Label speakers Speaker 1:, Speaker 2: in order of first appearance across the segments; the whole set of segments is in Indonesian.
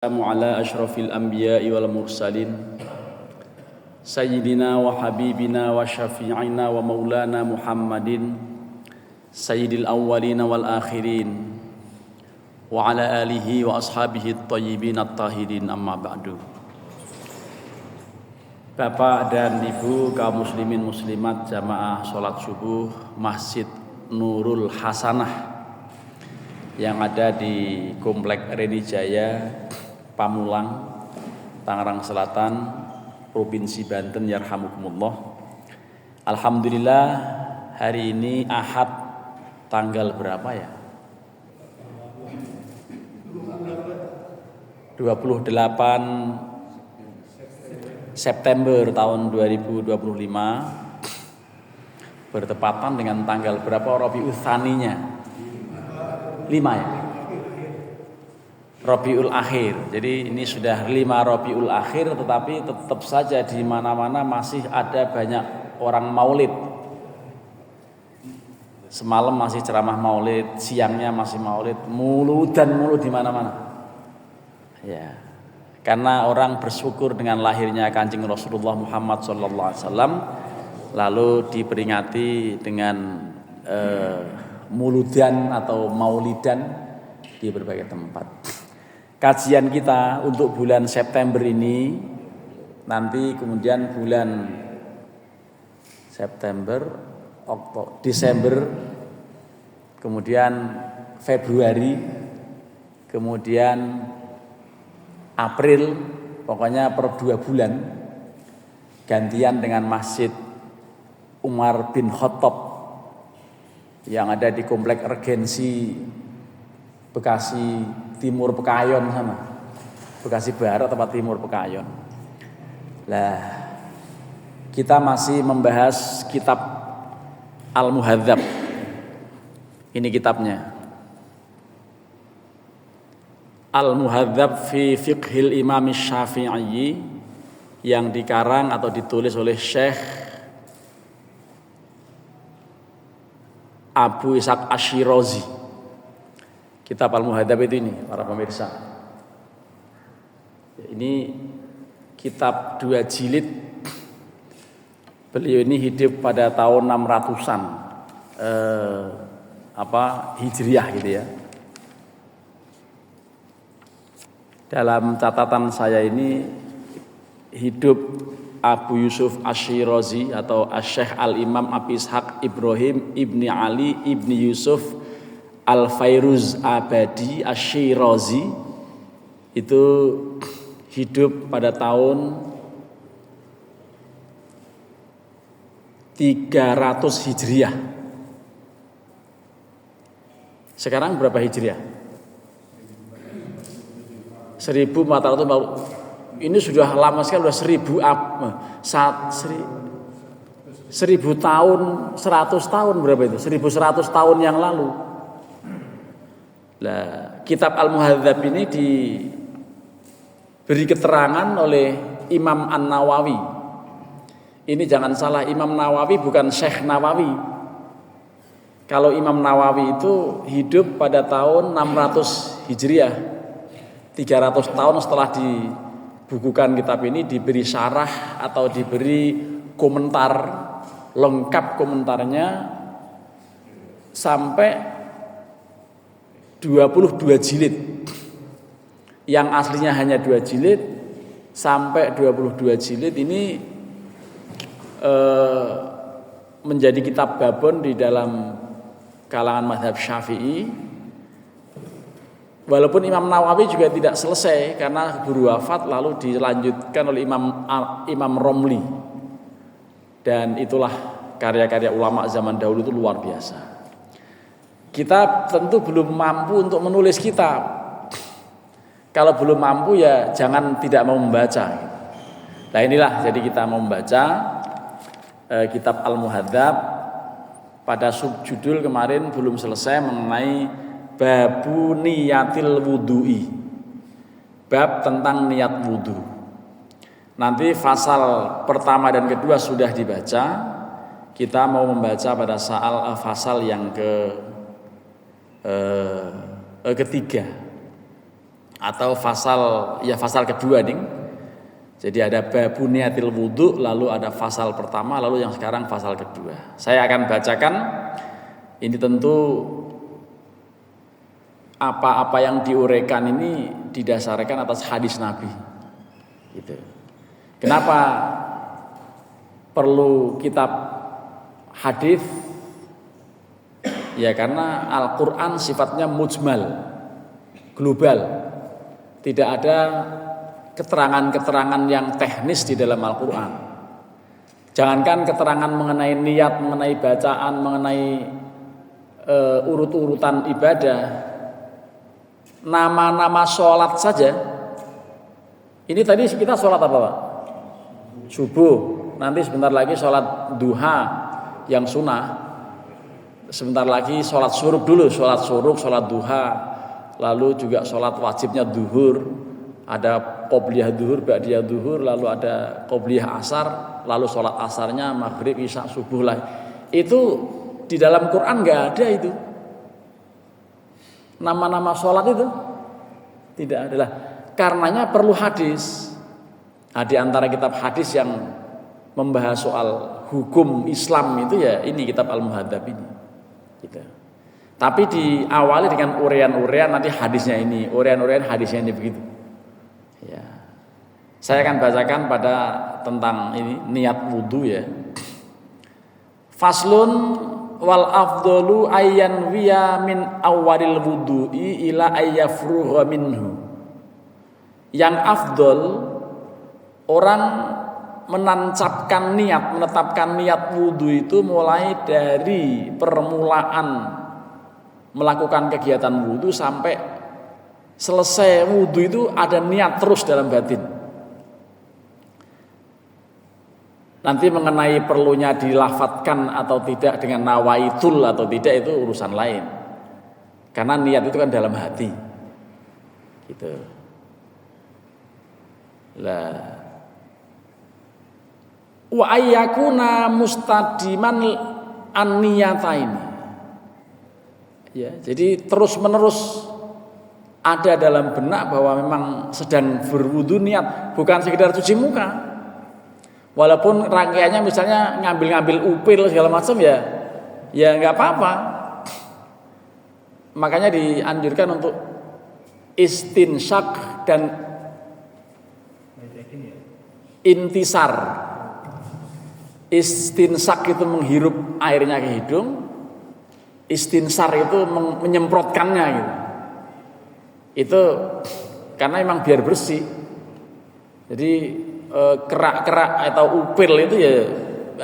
Speaker 1: Ala asyrafil anbiya'i wal mursalin Sayyidina wa habibina wa syafi'ina wa maulana Muhammadin Sayyidil awwalina wal akhirin Wa ala alihi wa ashabihi at-tayyibin at-tahirin amma ba'du. Bapak dan Ibu kaum muslimin muslimat jamaah sholat subuh Masjid Nurul Hasanah yang ada di Komplek Reni Jaya, Pamulang, Tangerang Selatan, Provinsi Banten, yarhamukumullah. Alhamdulillah hari ini Ahad tanggal berapa ya? 28 September tahun 2025, bertepatan dengan tanggal berapa Rabiul Tsaninya? 5 ya? Rabiul Akhir. Jadi ini sudah 5 Rabiul Akhir, tetapi tetap saja di mana-mana masih ada banyak orang maulid. Semalam masih ceramah maulid, siangnya masih maulid, mulu di mana-mana. Ya. Karena orang bersyukur dengan lahirnya Kanjeng Rasulullah Muhammad SAW, lalu diperingati dengan muludan atau maulidan di berbagai tempat. Kajian kita untuk bulan September ini, nanti kemudian bulan September, Oktober, Desember, kemudian Februari, kemudian April, pokoknya per 2 bulan gantian dengan Masjid Umar bin Khattab yang ada di Komplek Regensi Bekasi Timur Pekayon sana. Bekasi Barat tempat Timur Pekayon. Lah, kita masih membahas kitab Al-Muhadzab. Ini kitabnya. Al-Muhadzab fi Fiqhil Imam Syafi'i yang dikarang atau ditulis oleh Syekh Abu Ishaq Ash-Shirazi. Kitab Al-Muhadzab itu ini, para pemirsa. Ini kitab 2 jilid. Beliau ini hidup pada tahun 600-an Hijriah gitu ya. Dalam catatan saya ini hidup Abu Yusuf Ash-Shirazi atau Syekh Al-Imam Abu Ishaq Ibrahim Ibni Ali Ibni Yusuf Al-Fairuz Abadi Ash-Shirazi itu hidup pada tahun 300 Hijriah. Sekarang berapa Hijriah? 1400. Ini sudah lama sekali, sudah 1000 tahun, 100 tahun berapa itu? 1100 tahun yang lalu. Nah, kitab Al-Muhadzab ini diberi keterangan oleh Imam An-Nawawi. Ini jangan salah, Imam Nawawi bukan Syekh Nawawi. Kalau Imam Nawawi itu hidup pada tahun 600 Hijriah. 300 tahun setelah dibukukan kitab ini, diberi syarah atau diberi komentar, lengkap komentarnya sampai 22 jilid. Yang aslinya hanya 2 jilid sampai 22 jilid ini menjadi kitab babon di dalam kalangan mazhab Syafi'i. Walaupun Imam Nawawi juga tidak selesai karena buru wafat, lalu dilanjutkan oleh Imam Romli. Dan itulah karya-karya ulama zaman dahulu itu luar biasa. Kita tentu belum mampu untuk menulis kitab. Kalau belum mampu ya jangan tidak mau membaca. Nah inilah, jadi kita mau membaca kitab Al-Muhadzab. Pada subjudul kemarin belum selesai mengenai Babu niyatil wudu'i, bab tentang niat wudu. Nanti pasal pertama dan kedua sudah dibaca. Kita mau membaca pada pasal yang ketiga. atau pasal kedua nih. Jadi ada babuniyatil wudu, lalu ada pasal pertama, lalu yang sekarang pasal kedua. Saya akan bacakan. Ini tentu apa-apa yang diuraikan ini didasarkan atas hadis Nabi. Gitu. Kenapa perlu kitab hadis? Ya karena Al-Quran sifatnya mujmal, global. Tidak ada keterangan-keterangan yang teknis di dalam Al-Quran. Jangankan keterangan mengenai niat, mengenai bacaan, mengenai urut-urutan ibadah, nama-nama sholat saja. Ini tadi kita sholat apa Pak? Subuh. Nanti sebentar lagi sholat duha yang sunnah. Sebentar lagi sholat syuruk dulu, sholat duha. Lalu juga sholat wajibnya duhur. Ada qobliyah duhur, ba'diyah duhur, lalu ada qobliyah asar, lalu sholat asarnya maghrib, isya, subuh lah. Itu di dalam Quran nggak ada itu. Nama-nama sholat itu tidak adalah. Karenanya perlu hadis. Di antara kitab hadis yang membahas soal hukum Islam itu ya ini kitab Al-Muhadzab ini. Gitu. Tapi diawali dengan urean-urean nanti hadisnya ini, urean-urean hadisnya ini begitu. Ya. Saya akan bacakan pada tentang ini niat wudu ya. Faslun wal afdalu ayyan wiya min awwalil wudu'i ila ayyafruha minhu. Yang afdol orang menetapkan niat wudu itu mulai dari permulaan melakukan kegiatan wudu sampai selesai wudu itu ada niat terus dalam batin. Nanti mengenai perlunya dilafadzkan atau tidak dengan nawaitul atau tidak itu urusan lain. Karena niat itu kan dalam hati. Gitu. Lah wa ayyakuna mustadiman an-niyata ini. Ya, jadi terus-menerus ada dalam benak bahwa memang sedang berwudu niat, bukan sekedar cuci muka. Walaupun rangkaiannya misalnya ngambil upil segala macam ya nggak apa-apa. Makanya dianjurkan untuk istinsyak dan intisar. Istinsak itu menghirup airnya ke hidung, istinsar itu menyemprotkannya gitu. Itu karena memang biar bersih. Jadi kerak-kerak atau upil itu ya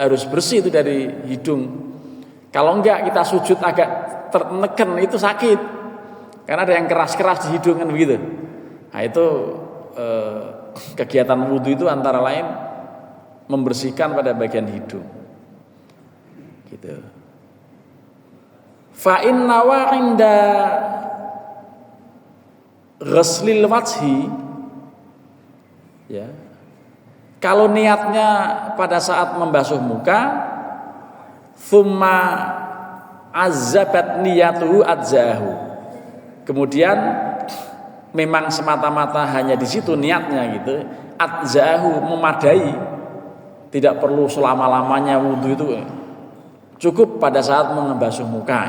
Speaker 1: harus bersih itu dari hidung. Kalau enggak kita sujud agak tertekan itu sakit. Karena ada yang keras-keras di hidung kan begitu. Nah itu kegiatan wudu itu antara lain membersihkan pada bagian hidung. Gitu. Fa inna wa inda ghuslil wajhi ya. Kalau niatnya pada saat membasuh muka, thumma azzabat niyatuhu adzahu. Kemudian memang semata-mata hanya di situ niatnya gitu, adzahu memadai. Tidak perlu selama-lamanya wudu itu. Cukup pada saat membasuh muka.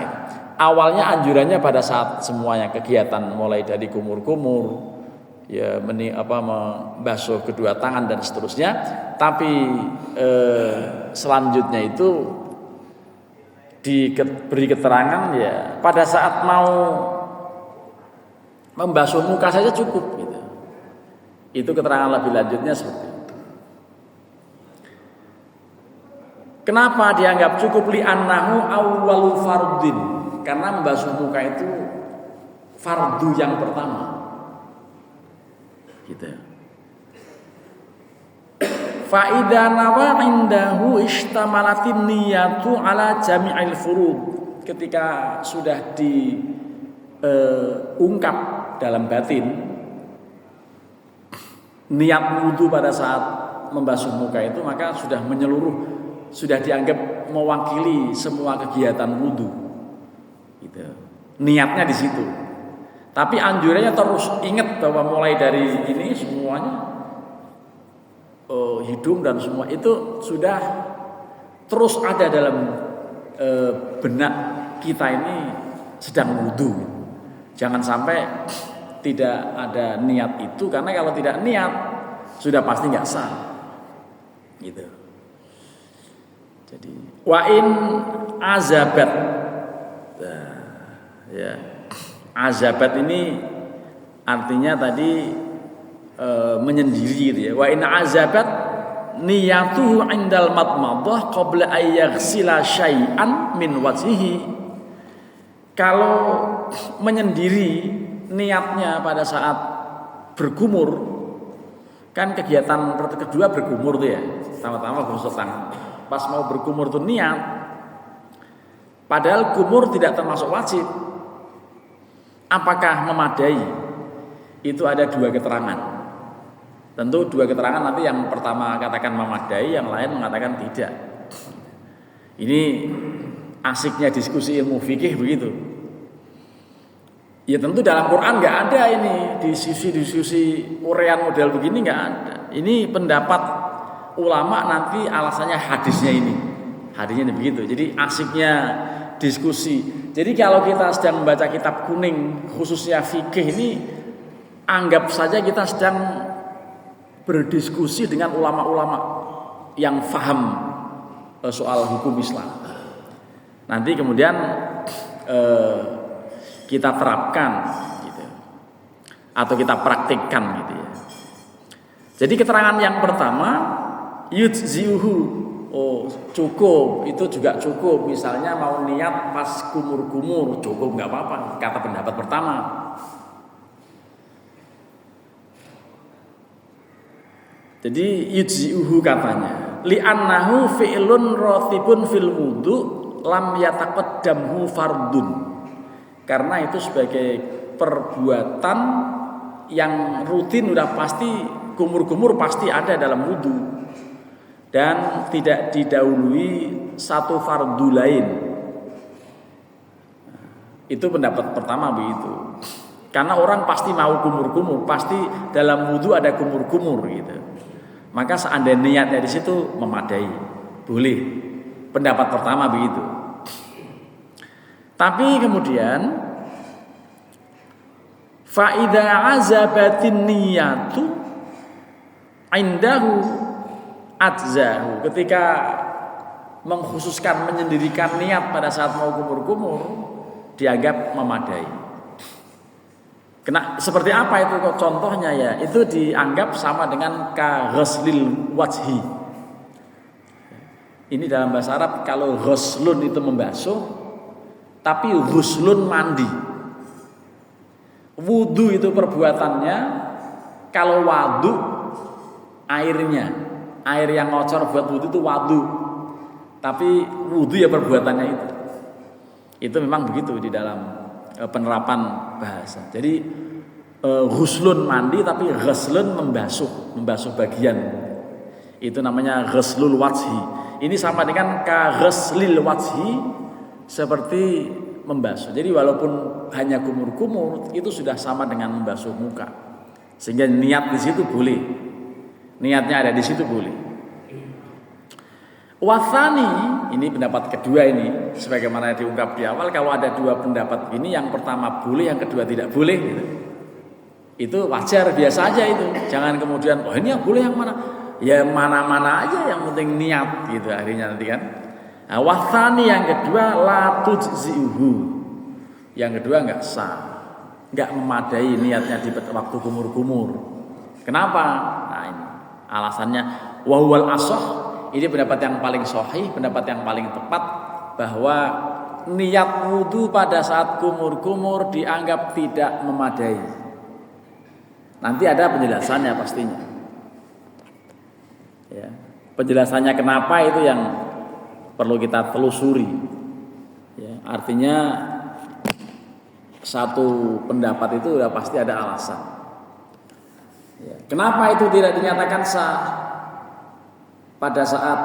Speaker 1: Awalnya anjurannya pada saat semuanya kegiatan mulai dari kumur-kumur ya membasuh kedua tangan dan seterusnya, tapi selanjutnya itu diberi keterangan ya pada saat mau membasuh muka saja cukup gitu. Itu keterangan lebih lanjutnya seperti itu. Kenapa dianggap cukup li'annahu awwalu fardin? Karena membasuh muka itu fardu yang pertama. Gitu. Fa idza nawa indahu istamalatin niyatu ala jami'il furud. Ketika sudah diungkap dalam batin niat wudu pada saat membasuh muka itu maka sudah menyeluruh, sudah dianggap mewakili semua kegiatan wudu. Gitu. Niatnya di situ. Tapi anjurannya terus ingat bahwa mulai dari ini semuanya hidung dan semua itu sudah terus ada dalam benak kita ini sedang wudu. Jangan sampai tidak ada niat itu, karena kalau tidak niat sudah pasti nggak sah. Gitu. Jadi wa in azabat, ya azabat ini artinya tadi menyendiri gitu ya. Wa in azabat niyatuhu indal madmadah qabla ayyaghsila syai'an min wajhihi. Kalau menyendiri niatnya pada saat berkumur, kan kegiatan kedua berkumur tuh ya, sama-sama gosok tangan. Pas mau berkumur tuh niat, padahal kumur tidak termasuk wajib. Apakah memadai? Itu ada dua keterangan. Tentu dua keterangan, nanti yang pertama katakan memadai, yang lain mengatakan tidak. Ini asiknya diskusi ilmu fikih begitu. Ya tentu dalam Quran nggak ada ini diskusi urean model begini, nggak ada. Ini pendapat ulama, nanti alasannya hadisnya ini. Hadisnya ini begitu. Jadi asiknya diskusi. Jadi kalau kita sedang membaca kitab kuning khususnya fikih ini, anggap saja kita sedang berdiskusi dengan ulama-ulama yang faham soal hukum Islam. Nanti kemudian kita terapkan gitu, atau kita praktikkan gitu ya. Jadi keterangan yang pertama yujziuhu, cukup, itu juga cukup. Misalnya mau niat pas kumur-kumur cukup, nggak apa-apa, kata pendapat pertama. Jadi yujziuhu katanya li'annahu fi'lun ratibun fil wudu lam yataqaddamhu fardun. Karena itu sebagai perbuatan yang rutin, udah pasti kumur-kumur pasti ada dalam wudu dan tidak didahului satu fardu lain. Itu pendapat pertama begitu. Karena orang pasti mau kumur-kumur, pasti dalam wudu ada kumur-kumur gitu. Maka seandainya niatnya di situ memadai, boleh. Pendapat pertama begitu. Tapi kemudian fa idza azabatin niyatu indahu adzahu, ketika mengkhususkan menyendirikan niat pada saat mau kumur-kumur dianggap memadai. Seperti apa itu kok contohnya ya? Itu dianggap sama dengan ka ghuslil wajhi. Ini dalam bahasa Arab kalau ghuslun itu membasuh, tapi ghuslun mandi. Wudu itu perbuatannya, kalau wadu airnya, air yang ngocor buat wudu itu wadu. Tapi wudu ya perbuatannya itu. Itu memang begitu di dalam penerapan bahasa. Jadi ghuslun mandi, tapi ghuslun membasuh bagian. Itu namanya ghuslul wajhi. Ini sama dengan ka ghuslil wajhi, seperti membasuh. Jadi walaupun hanya kumur-kumur itu sudah sama dengan membasuh muka. Sehingga niat di situ boleh. Niatnya ada di situ boleh. Wathani, ini pendapat kedua ini, sebagaimana diungkap di awal, kalau ada dua pendapat ini, yang pertama boleh, yang kedua tidak boleh gitu. Itu wajar, biasa aja itu. Jangan kemudian ini yang boleh yang mana? Ya mana-mana aja, yang penting niat gitu akhirnya nanti kan. Nah, wathani yang kedua la tujzi'uhu. Yang kedua enggak sah. Enggak memadai niatnya di waktu kumur-kumur. Kenapa? Nah, ini alasannya wa huwal ashah. Ini pendapat yang paling sahih, pendapat yang paling tepat, bahwa niat wudu pada saat kumur-kumur dianggap tidak memadai. Nanti ada penjelasannya pastinya. Ya, penjelasannya kenapa itu yang perlu kita telusuri. Ya, artinya satu pendapat itu ya pasti ada alasan. Ya, kenapa itu tidak dinyatakan sah pada saat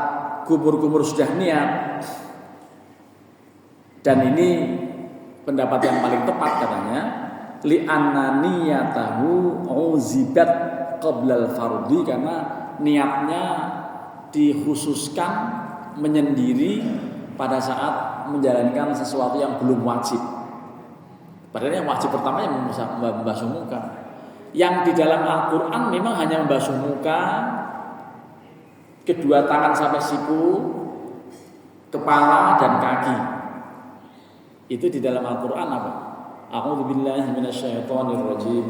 Speaker 1: kumur-kumur sudah niat? Dan ini pendapat yang paling tepat katanya, li anna niyatahu uzibat qabla al-fardhi, karena niatnya dikhususkan menyendiri pada saat menjalankan sesuatu yang belum wajib. Padahal yang wajib pertama yang membasuh muka. Yang di dalam Al-Quran memang hanya membasuh muka, kedua tangan sampai siku, kepala dan kaki. Itu di dalam Al-Quran apa? A'udzubillahi minasyaitonirrajim.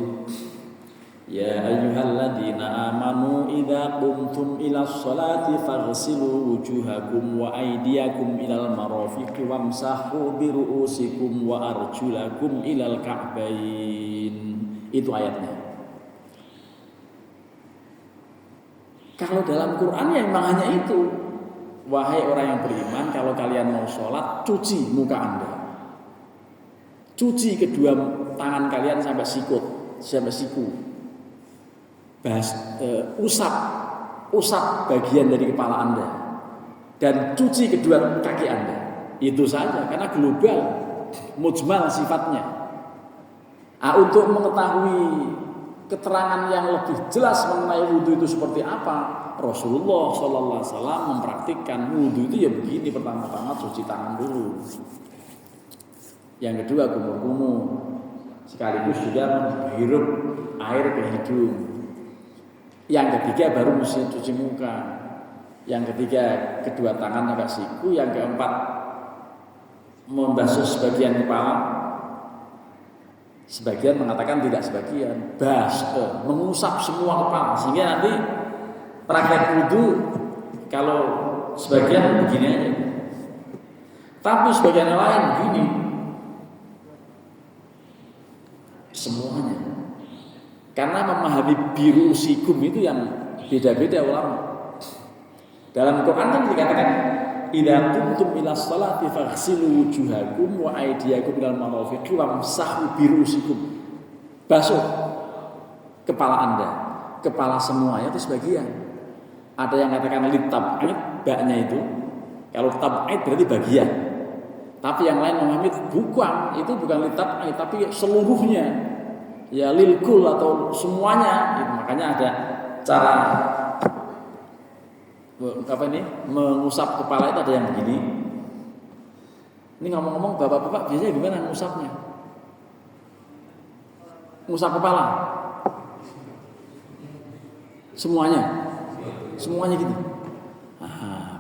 Speaker 1: Ya ayyuhalladzina amanu idza qumtum ilas sholati faghsilu wujuhakum wa aydiyakum ilal marafiqi wamsahu bi ru'usikum wa arjulakum ilal ka'bain. Itu ayatnya. Kalau dalam Quran ya memang hanya itu. Wahai orang yang beriman, kalau kalian mau sholat, cuci muka Anda. Cuci kedua tangan kalian sampai sikut, sampai siku. Usap bagian dari kepala Anda. Dan cuci kedua kaki Anda. Itu saja, karena global, mujmal sifatnya. Untuk mengetahui keterangan yang lebih jelas mengenai wudhu itu seperti apa, Rasulullah SAW mempraktikkan wudhu itu ya begini. Pertama-tama cuci tangan dulu, yang kedua kumur-kumur, sekaligus juga menghirup air ke hidung, yang ketiga baru mesti cuci muka, yang ketiga kedua tangan sampai siku, yang keempat membasuh sebagian kepala. Sebagian mengatakan tidak sebagian, mengusap semua kepala, sehingga nanti praktek wudhu kalau sebagian begini aja, tapi sebagian lain begini, semuanya. Karena memahami biru sikum itu yang beda-beda ulama. Dalam Quran kan dikatakan idza qumtum ilas sholati faghsilu wujuhakum wa aydiyakum ilal marafiqi wamsahu bi ru'usikum. Basuh kepala Anda, kepala semuanya itu sebagian. Ada yang katakan litab'id, baknya itu. Kalau tab'id berarti bagian. Tapi yang lain memahami bukan, itu bukan litab'id tapi seluruhnya. Ya lilkul atau semuanya. Makanya ada cara mengusap kepala itu ada yang begini. Ini ngomong-ngomong bapak-bapak biasanya gimana ngusapnya? Ngusap kepala? Semuanya gitu.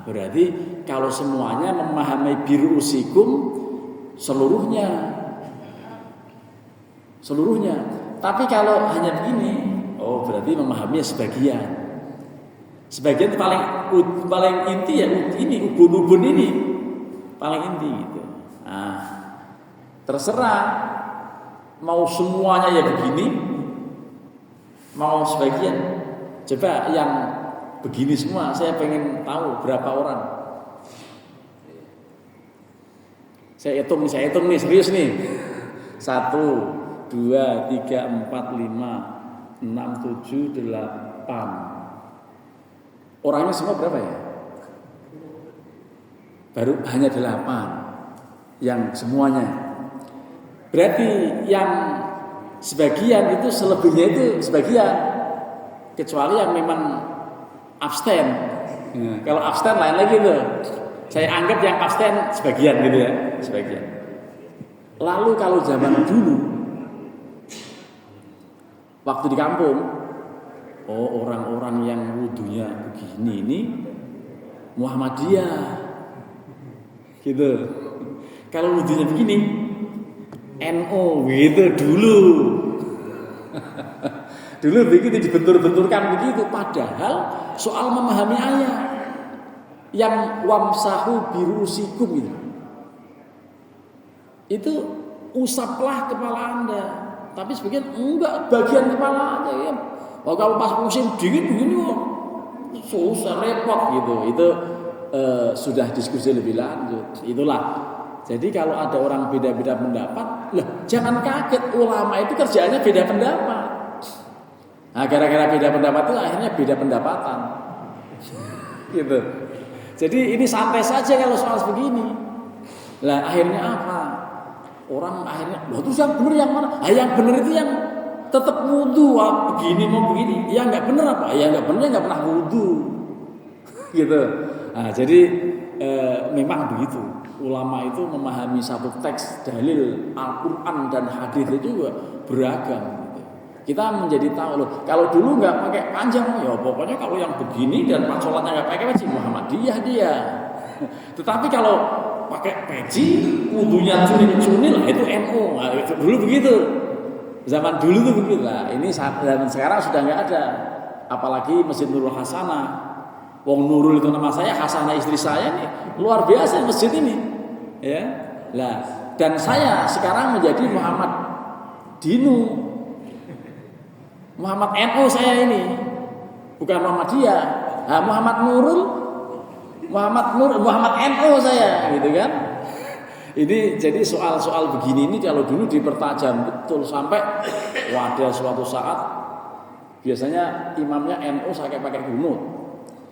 Speaker 1: Berarti kalau semuanya memahami biru usikum seluruhnya. Tapi kalau hanya begini, berarti memahami sebagian. Sebagian paling inti ya ini ubun-ubun ini paling inti gitu. Terserah mau semuanya ya begini, mau sebagian. Coba yang begini semua, saya pengen tahu berapa orang. Saya hitung nih serius nih. 1, 2, 3, 4, 5, 6, 7, 8. Orangnya semua berapa ya? Baru hanya 8 yang semuanya. Berarti yang sebagian itu selebihnya itu sebagian, kecuali yang memang abstain. Kalau abstain lain lagi tuh. Saya anggap yang abstain sebagian gitu ya, sebagian. Lalu kalau zaman dulu, waktu di kampung, orang-orang yang wudhunya begini ini Muhammadiyah gitu. Kalau wudhunya begini NO gitu dulu. Dulu begitu dibentur-benturkan begitu. Padahal soal memahami ayat yang wamsahu birusikum itu usaplah kepala Anda. Tapi sebagian enggak, bagian kepala aja ya. Kalau pas musim dingin begini susah repot gitu. Itu sudah diskusi lebih lanjut. Itulah. Jadi kalau ada orang beda-beda pendapat, jangan kaget, ulama itu kerjaannya beda pendapat. Nah, gara-gara beda pendapat itu akhirnya beda pendapatan. Gitu. Jadi ini santai saja kalau soal begini. Lah akhirnya apa? Orang akhirnya, loh terus yang benar yang mana? Yang benar itu yang tetap wudu, begini mau begini. Yang nggak benar apa? Yang nggak benar nggak pernah wudu, gitu. Nah, jadi memang begitu. Ulama itu memahami satu teks dalil Al-Quran dan hadis itu juga beragam. Gitu. Kita menjadi tahu loh. Kalau dulu nggak pakai panjang, ya pokoknya kalau yang begini dan pas sholatnya nggak pakai peci Muhammadiyah dia. Tetapi kalau pakai peci, wudunya cunil-cunil, itu NU. Nah, itu dulu begitu. Zaman dulu tuh begitu lah. Ini zaman sekarang sudah nggak ada. Apalagi Masjid Nurul Hasanah. Wong Nurul itu nama saya, Hasanah istri saya nih. Luar biasa masjid ini. Ya. Lah, dan saya sekarang menjadi Muhammad Dinu. Muhammad NU saya ini. Bukan Muhammadiyah. Nah, Muhammad Nurul Muhammad NU saya, gitu kan? Ini jadi soal-soal begini ini kalau dulu dipertajam betul sampai ada suatu saat biasanya imamnya NU saya pakai gunut.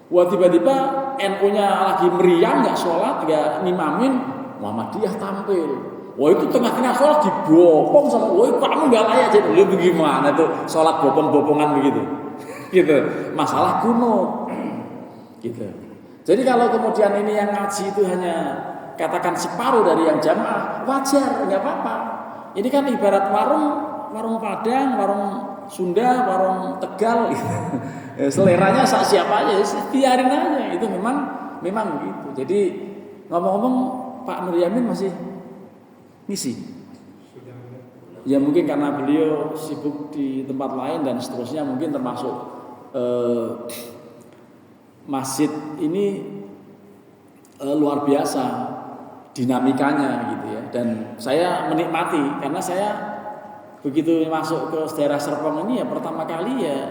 Speaker 1: Wah tiba-tiba NU-nya lagi meriang nggak sholat nggak ngimamin, Muhammadiyah tampil. Wah itu tengah-tengah sholat dibopong sama, wah kamu nggak layak jadi. Lu bagaimana tuh sholat bopong-bopongan begitu? Gitu. Masalah gunut. Gitu. Jadi kalau kemudian ini yang ngaji itu hanya katakan separuh dari yang jamaah, wajar, nggak apa-apa. Ini kan ibarat warung Padang, warung Sunda, warung Tegal, gitu. Seleranya siapa aja, biarin aja. Itu memang begitu. Jadi ngomong-ngomong, Pak Nur Yamin masih ngisi. Ya mungkin karena beliau sibuk di tempat lain dan seterusnya, mungkin termasuk masjid ini luar biasa dinamikanya gitu ya, dan saya menikmati karena saya begitu masuk ke daerah Serpong ini ya pertama kali ya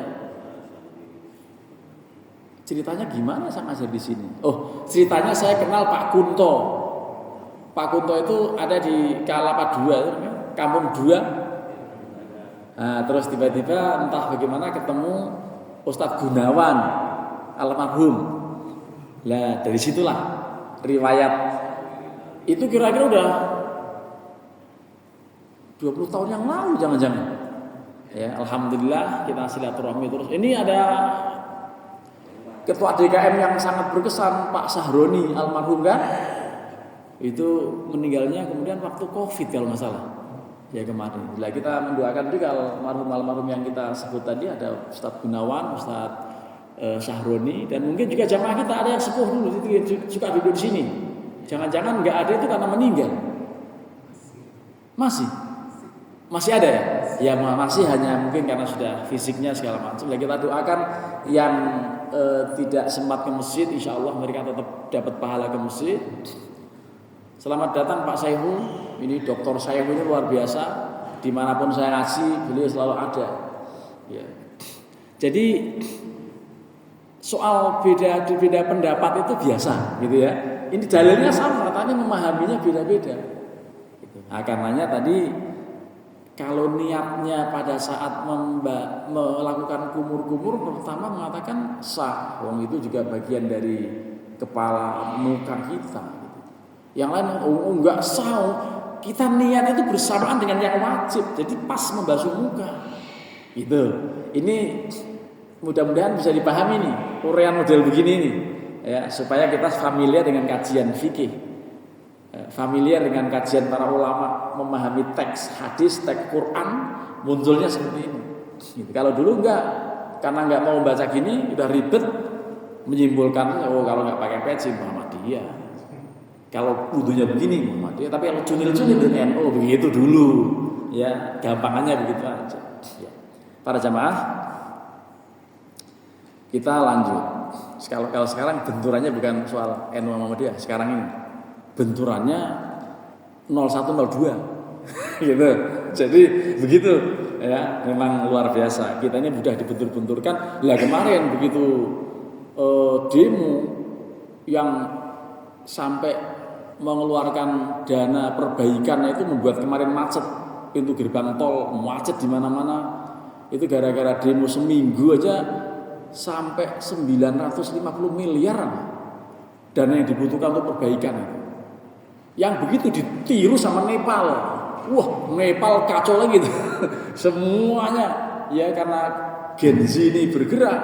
Speaker 1: ceritanya gimana saya ngajar di sini. Oh ceritanya saya kenal Pak Kunto. Pak Kunto itu ada di Kalapa 2 Kampung 2. Nah, terus tiba-tiba entah bagaimana ketemu Ustadz Gunawan almarhum. Lah dari situlah riwayat itu kira-kira udah 20 tahun yang lalu jangan-jangan. Ya, alhamdulillah kita silaturahmi terus. Ini ada ketua DKM yang sangat berkesan Pak Sahroni almarhum kan. Itu meninggalnya kemudian waktu Covid kalau nggak salah. Ya kemarin. Lah kita mendoakan juga almarhum yang kita sebut tadi ada Ustadz Gunawan, Ustadz Sahroni, dan mungkin juga jamaah kita ada yang sepuh dulu itu suka duduk di sini. Jangan-jangan nggak ada itu karena meninggal. Masih ada ya? Ya masih hanya mungkin karena sudah fisiknya segala macam. Lah kita doakan yang tidak sempat ke masjid, insya Allah mereka tetap dapat pahala ke masjid. Selamat datang Pak Saihu. Ini Dr. Saihu ini luar biasa. Dimanapun saya ngaji, beliau selalu ada. Ya. Jadi soal beda pendapat itu biasa, gitu ya. Ini dalilnya sama, tapi memahaminya beda-beda. Nah, karenanya tadi kalau niatnya pada saat melakukan kumur-kumur pertama mengatakan sah, wong itu juga bagian dari kepala muka kita. Yang lain enggak sah, kita niat itu bersamaan dengan yang wajib, jadi pas membasuh muka. Gitu. Ini mudah-mudahan bisa dipahami nih uraian model begini nih, ya supaya kita familiar dengan kajian fikih, familiar dengan kajian para ulama, memahami teks hadis, teks Quran munculnya seperti ini. Gitu. Kalau dulu enggak, karena enggak mau baca gini, udah ribet menyimpulkan oh kalau enggak pakai peci Muhammadiyah, kalau wudunya begini Muhammadiyah, tapi kalau cunil-cunil NU begitu dulu, ya gampangannya begitu aja. Ya. Para jamaah. Kita lanjut. Kalau sekarang benturannya bukan soal NU Muhammadiyah. Sekarang ini benturannya 0102. Gitu. Jadi begitu ya, memang luar biasa. Kita ini mudah dibentur-benturkan. Lah kemarin begitu demo yang sampai mengeluarkan dana perbaikan itu membuat kemarin macet pintu gerbang tol, macet di mana-mana. Itu gara-gara demo seminggu aja sampai 950 miliar dana yang dibutuhkan untuk perbaikan itu. Yang begitu ditiru sama Nepal. wah Nepal kacau lagi tuh. Semuanya ya karena Gen Z ini bergerak,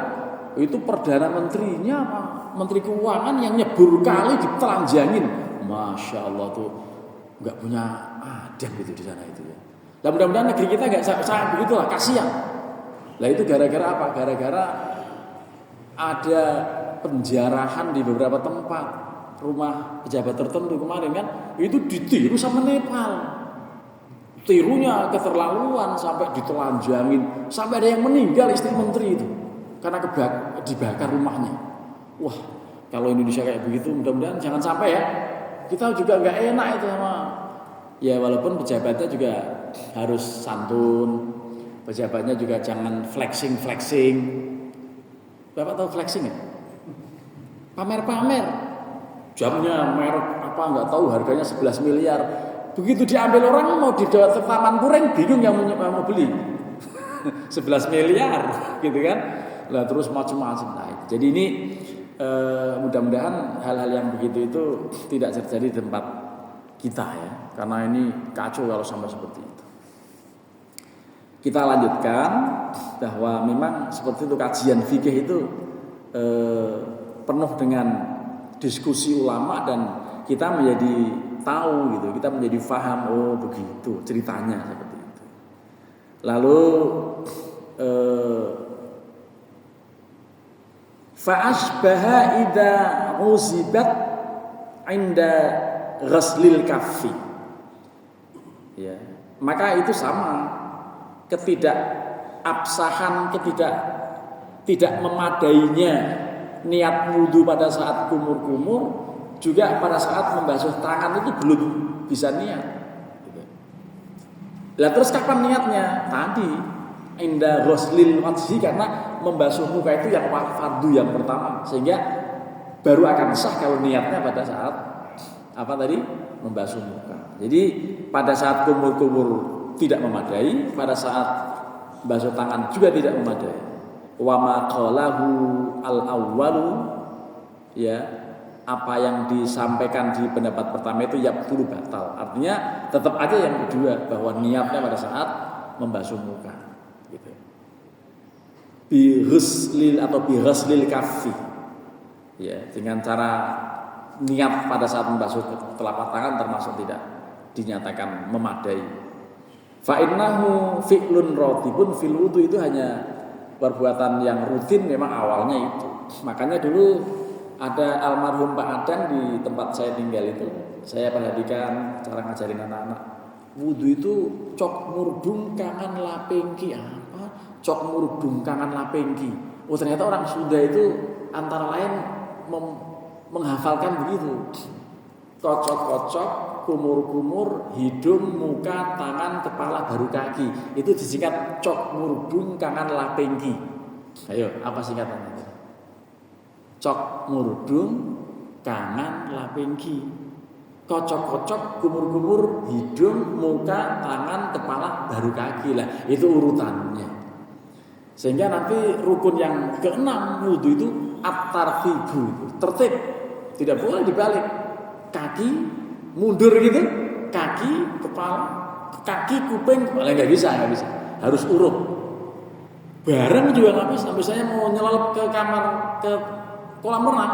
Speaker 1: itu perdana menterinya apa? Menteri Keuangan yang nyebur kali ditelanjangin. Masya Allah tuh nggak punya adab itu di sana itu ya. Nah, mudah-mudahan negeri kita nggak sangat begitulah, kasihan. Lah itu gara-gara apa? Gara-gara ada penjarahan di beberapa tempat, rumah pejabat tertentu kemarin kan, itu ditiru sama Nepal. Tirunya keterlaluan sampai ditelanjangin, sampai ada yang meninggal istri menteri itu karena dibakar rumahnya. Wah, kalau Indonesia kayak begitu, mudah-mudahan jangan sampai ya. Kita juga nggak enak itu sama. Ya walaupun pejabatnya juga harus santun, pejabatnya juga jangan flexing. Bapak tahu flexing ya? Pamer-pamer. Jamnya merek apa nggak tahu, harganya 11 miliar. Begitu diambil orang mau dibawa ke Taman Puring, bingung yang mau beli. 11 miliar gitu kan. Lah terus macam-macam. Nah, jadi ini mudah-mudahan hal-hal yang begitu itu tidak terjadi di tempat kita ya. Karena ini kacau kalau sampai seperti itu. Kita lanjutkan bahwa memang seperti itu kajian fikih itu penuh dengan diskusi ulama dan kita menjadi tahu gitu, kita menjadi faham oh begitu ceritanya seperti itu. Lalu fa'ashbaha idza uzibat inda ghaslil kaffi. Ya, maka itu sama, ketidakabsahan, tidak memadainya niat wudu pada saat kumur-kumur, juga pada saat membasuh tangan itu belum bisa niat. Lah terus kapan niatnya? Tadi inda ghuslil wajhi, karena membasuh muka itu yang fardu yang pertama, sehingga baru akan sah kalau niatnya pada saat apa tadi? Membasuh muka. Jadi pada saat kumur-kumur tidak memadai, pada saat basuh tangan juga tidak memadai. Wa ma qalahu al-awwalu, ya, apa yang disampaikan di pendapat pertama itu yabtulu batal. Artinya tetap aja yang kedua, bahwa niatnya pada saat membasuh muka gitu. Bi ghuslil atau bi ghuslil kaffi. Ya, dengan cara niat pada saat membasuh telapak tangan termasuk tidak dinyatakan memadai. Fa innahu fi'lun ratibun fil wudu, itu hanya perbuatan yang rutin memang awalnya itu. Makanya dulu ada almarhum Pak Adang di tempat saya tinggal itu, saya perhatikan cara ngajarin anak-anak. Wudu itu cok murdung kangen lapengki. Apa? Cok murdung kangen lapengki. Oh ternyata orang Sunda itu antara lain menghafalkan begitu. Kocok-kocok, kumur-kumur, hidung, muka, tangan, kepala, baru kaki. Itu disingkat cok murdung kangen lapengki. Ayo, apa singkatannya? Cok murdung kangen lapengki. Kocok-kocok, kumur-kumur, hidung, muka, tangan, kepala, baru kaki. Lah, itu urutannya. Sehingga nanti rukun yang keenam wudu itu at-tartibu, tertib. Tidak boleh dibalik. Kaki mundur gitu, kaki, kepala, kaki, kuping, malah nggak bisa. Harus urut. Bareng juga nggak bisa. Misalnya mau nyelap ke kamar, ke kolam renang,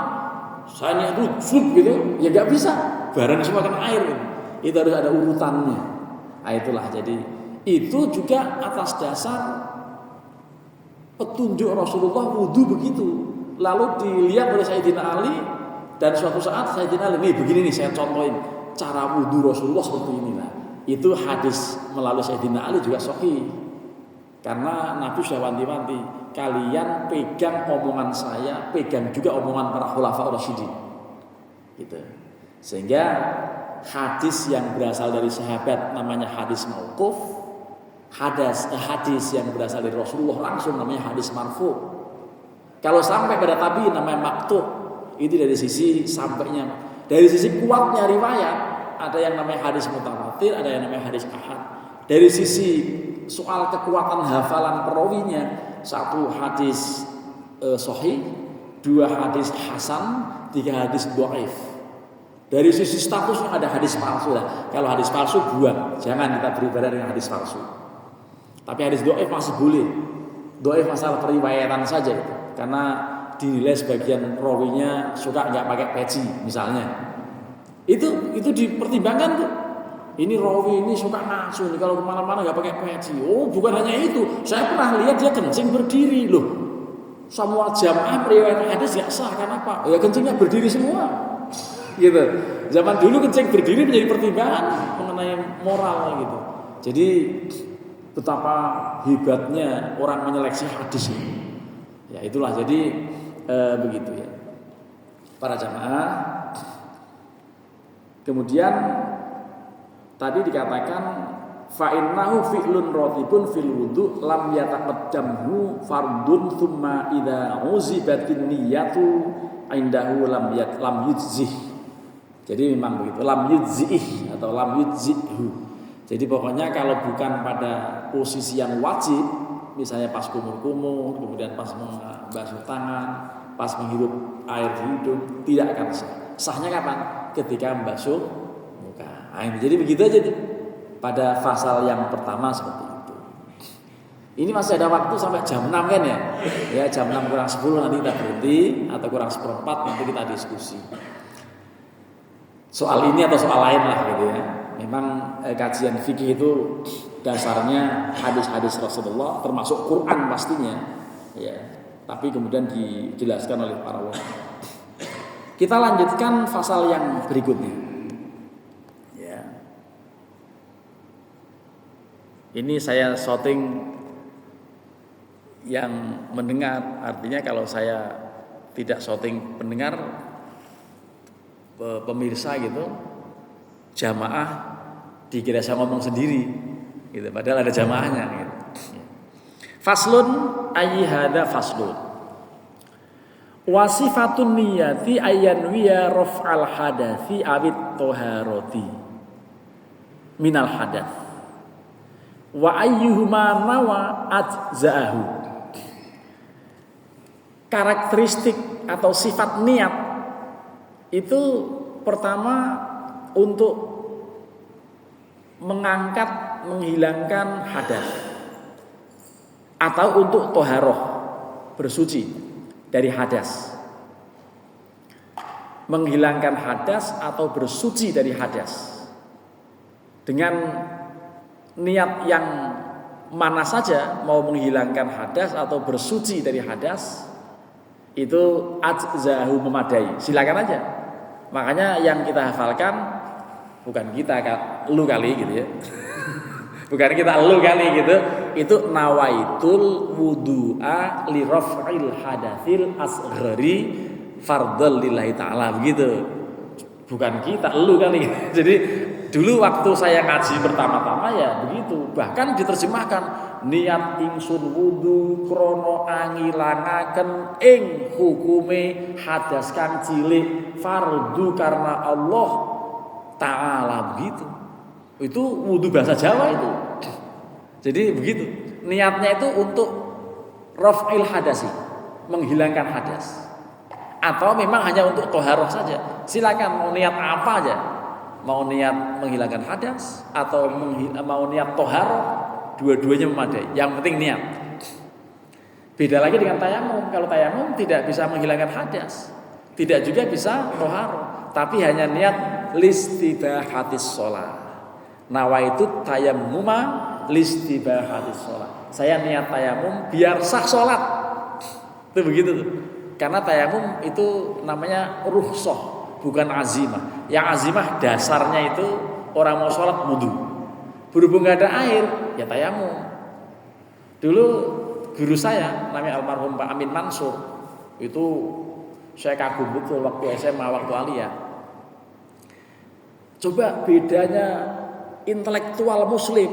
Speaker 1: saya niat dulu gitu, ya nggak bisa. Bareng semua kena air gitu. Itu harus ada urutannya. Nah, itulah. Jadi itu juga atas dasar petunjuk Rasulullah wudu begitu. Lalu dilihat oleh Sayyidina Ali. Dan suatu saat Sayyidina Ali, nih begini nih saya contohin cara wudu Rasulullah seperti ini. Nah, itu hadis melalui Sayyidina Ali juga sahih. Karena Nabi sudah wanti-wanti, kalian pegang omongan saya, pegang juga omongan para khulafa rasyidin. Gitu. Sehingga hadis yang berasal dari sahabat namanya hadis mauquf, hadis yang berasal dari Rasulullah langsung namanya hadis marfu. Kalau sampai pada tabi'in namanya maqtu'. Itu dari sisi sampainya. Dari sisi kuatnya riwayat, ada yang namanya hadis mutawatir, ada yang namanya hadis ahad. Dari sisi soal kekuatan hafalan perawinya, satu hadis sahih, dua hadis hasan, tiga hadis dhaif. Dari sisi statusnya ada hadis palsu lah. Kalau hadis palsu buang, jangan kita beribadah dengan hadis palsu. Tapi hadis dhaif masih boleh. Dhaif masalah periwayatan saja gitu. Karena dinilai sebagian rawinya suka nggak pakai peci misalnya. Itu dipertimbangkan tuh. Ini rawi ini suka ngasu nih kalau kemana-mana nggak pakai peci. Oh bukan hanya itu, saya pernah lihat dia kencing berdiri loh. Semua jamaah periwayat hadis nggak sah karena apa? Ya kencingnya berdiri semua. Gitu. Zaman dulu kencing berdiri menjadi pertimbangan mengenai moral gitu. Jadi betapa hebatnya orang menyeleksi hadis ini. Ya itulah jadi begitu ya. Para jamaah. Kemudian tadi dikatakan fa innahu fi'lun ratibun fil wudu lam yataqaddamhu fardun thumma idza uzibatin niyatu indahu lam yujzih. Jadi memang begitu, lam yujzih atau lam yujzihhu. Jadi pokoknya kalau bukan pada posisi yang wajib, misalnya pas kumur-kumur, kemudian pas membasuh tangan, pas menghirup air di hidung, tidak akan sah. Sahnya kapan? Ketika membasuh muka. Nah, jadi begitu aja nih. Pada pasal yang pertama seperti itu. Ini masih ada waktu sampai jam 6 kan ya? Ya jam 6 kurang 10 nanti kita berhenti atau kurang 1/4 nanti kita diskusi. Soal ini atau soal lain lah gitu ya. Memang kajian fikih itu dasarnya hadis-hadis Rasulullah termasuk Quran pastinya. Ya. Tapi kemudian dijelaskan oleh para ulama. Kita lanjutkan pasal yang berikutnya. Ya. Ini saya shooting yang mendengar, artinya kalau saya tidak shooting pendengar, pemirsa gitu, jamaah dikira saya ngomong sendiri, gitu. Padahal ada jamaahnya. Gitu. Faslun ayyihada faslun. Wasifatun niyati ayyanwiya raf'al hadathi awit toharoti minal hadath wa ayyuhuma nawa ajza'ahu. Karakteristik atau sifat niat itu pertama untuk mengangkat, menghilangkan hadath atau untuk toharoh, bersuci dari hadas, menghilangkan hadas atau bersuci dari hadas dengan niat yang mana saja, mau menghilangkan hadas atau bersuci dari hadas itu ajzahu, memadai, silakan aja. Makanya yang kita hafalkan bukan kita, lu kali gitu ya. Bukan kita elu kali gitu. Itu nawaitul wudu'a li raf'il hadatsil asghari fardhal lillahi ta'ala begitu. Bukan kita elu kali. Jadi dulu waktu saya ngaji pertama-tama ya begitu. Bahkan diterjemahkan niat ingsun wudu krana angilangaken ing hukume hadas kang cilik fardu karena Allah Ta'ala begitu. Itu wudu bahasa Jawa itu. Jadi begitu. Niatnya itu untuk raf'il hadasi, menghilangkan hadas. Atau memang hanya untuk toharoh saja. Silakan mau niat apa aja. Mau niat menghilangkan hadas atau mau niat toharoh, dua-duanya memadai. Yang penting niat. Beda lagi dengan tayamum. Kalau tayamum tidak bisa menghilangkan hadas, tidak juga bisa toharoh, tapi hanya niat listibahatis sholat. Nawaitu tayammuma listibahatis sholat. Saya niat tayamum biar sah sholat. Itu begitu tuh. Karena tayamum itu namanya rukhsah, bukan azimah. Yang azimah dasarnya itu orang mau sholat wudu. Berhubung gak ada air, ya tayamum. Dulu guru saya namanya almarhum Pak Amin Mansur, itu saya kagum betul waktu SMA, waktu aliyah. Coba bedanya intelektual muslim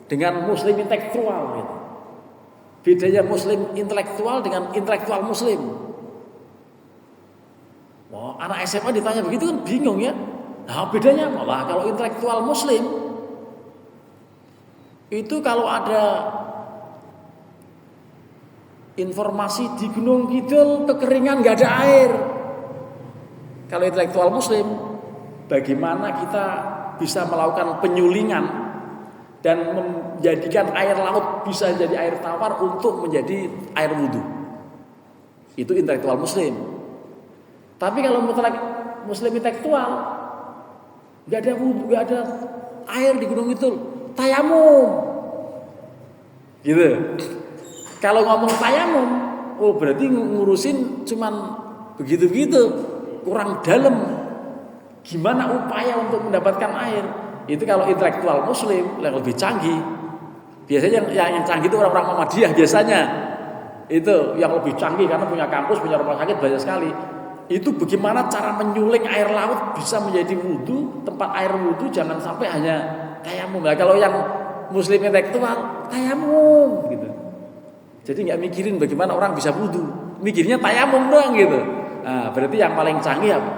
Speaker 1: dengan muslim intelektual gitu. Bedanya muslim intelektual dengan intelektual muslim. Wah, anak SMA ditanya begitu kan bingung ya. Nah, bedanya malah kalau intelektual muslim itu kalau ada informasi di Gunung Kidul kekeringan, nggak ada air. Kalau intelektual muslim bagaimana kita bisa melakukan penyulingan dan menjadikan air laut bisa jadi air tawar untuk menjadi air wudhu. Itu intelektual muslim. Tapi kalau mutlak muslim intelektual, nggak ada wudhu, nggak ada air di gunung itu, tayamum. Gitu. Kalau ngomong tayamum, oh berarti ngurusin cuman begitu-begitu, kurang dalam. Gimana upaya untuk mendapatkan air? Itu kalau intelektual muslim yang lebih canggih. Biasanya yang canggih itu orang-orang Muhammadiyah biasanya. Itu yang lebih canggih karena punya kampus, punya rumah sakit banyak sekali. Itu bagaimana cara menyuling air laut bisa menjadi wudhu, tempat air wudhu jangan sampai hanya tayamum. Nah, kalau yang muslim intelektual tayamum gitu. Jadi nggak mikirin bagaimana orang bisa wudhu, mikirnya tayamum doang gitu. Nah, berarti yang paling canggih apa?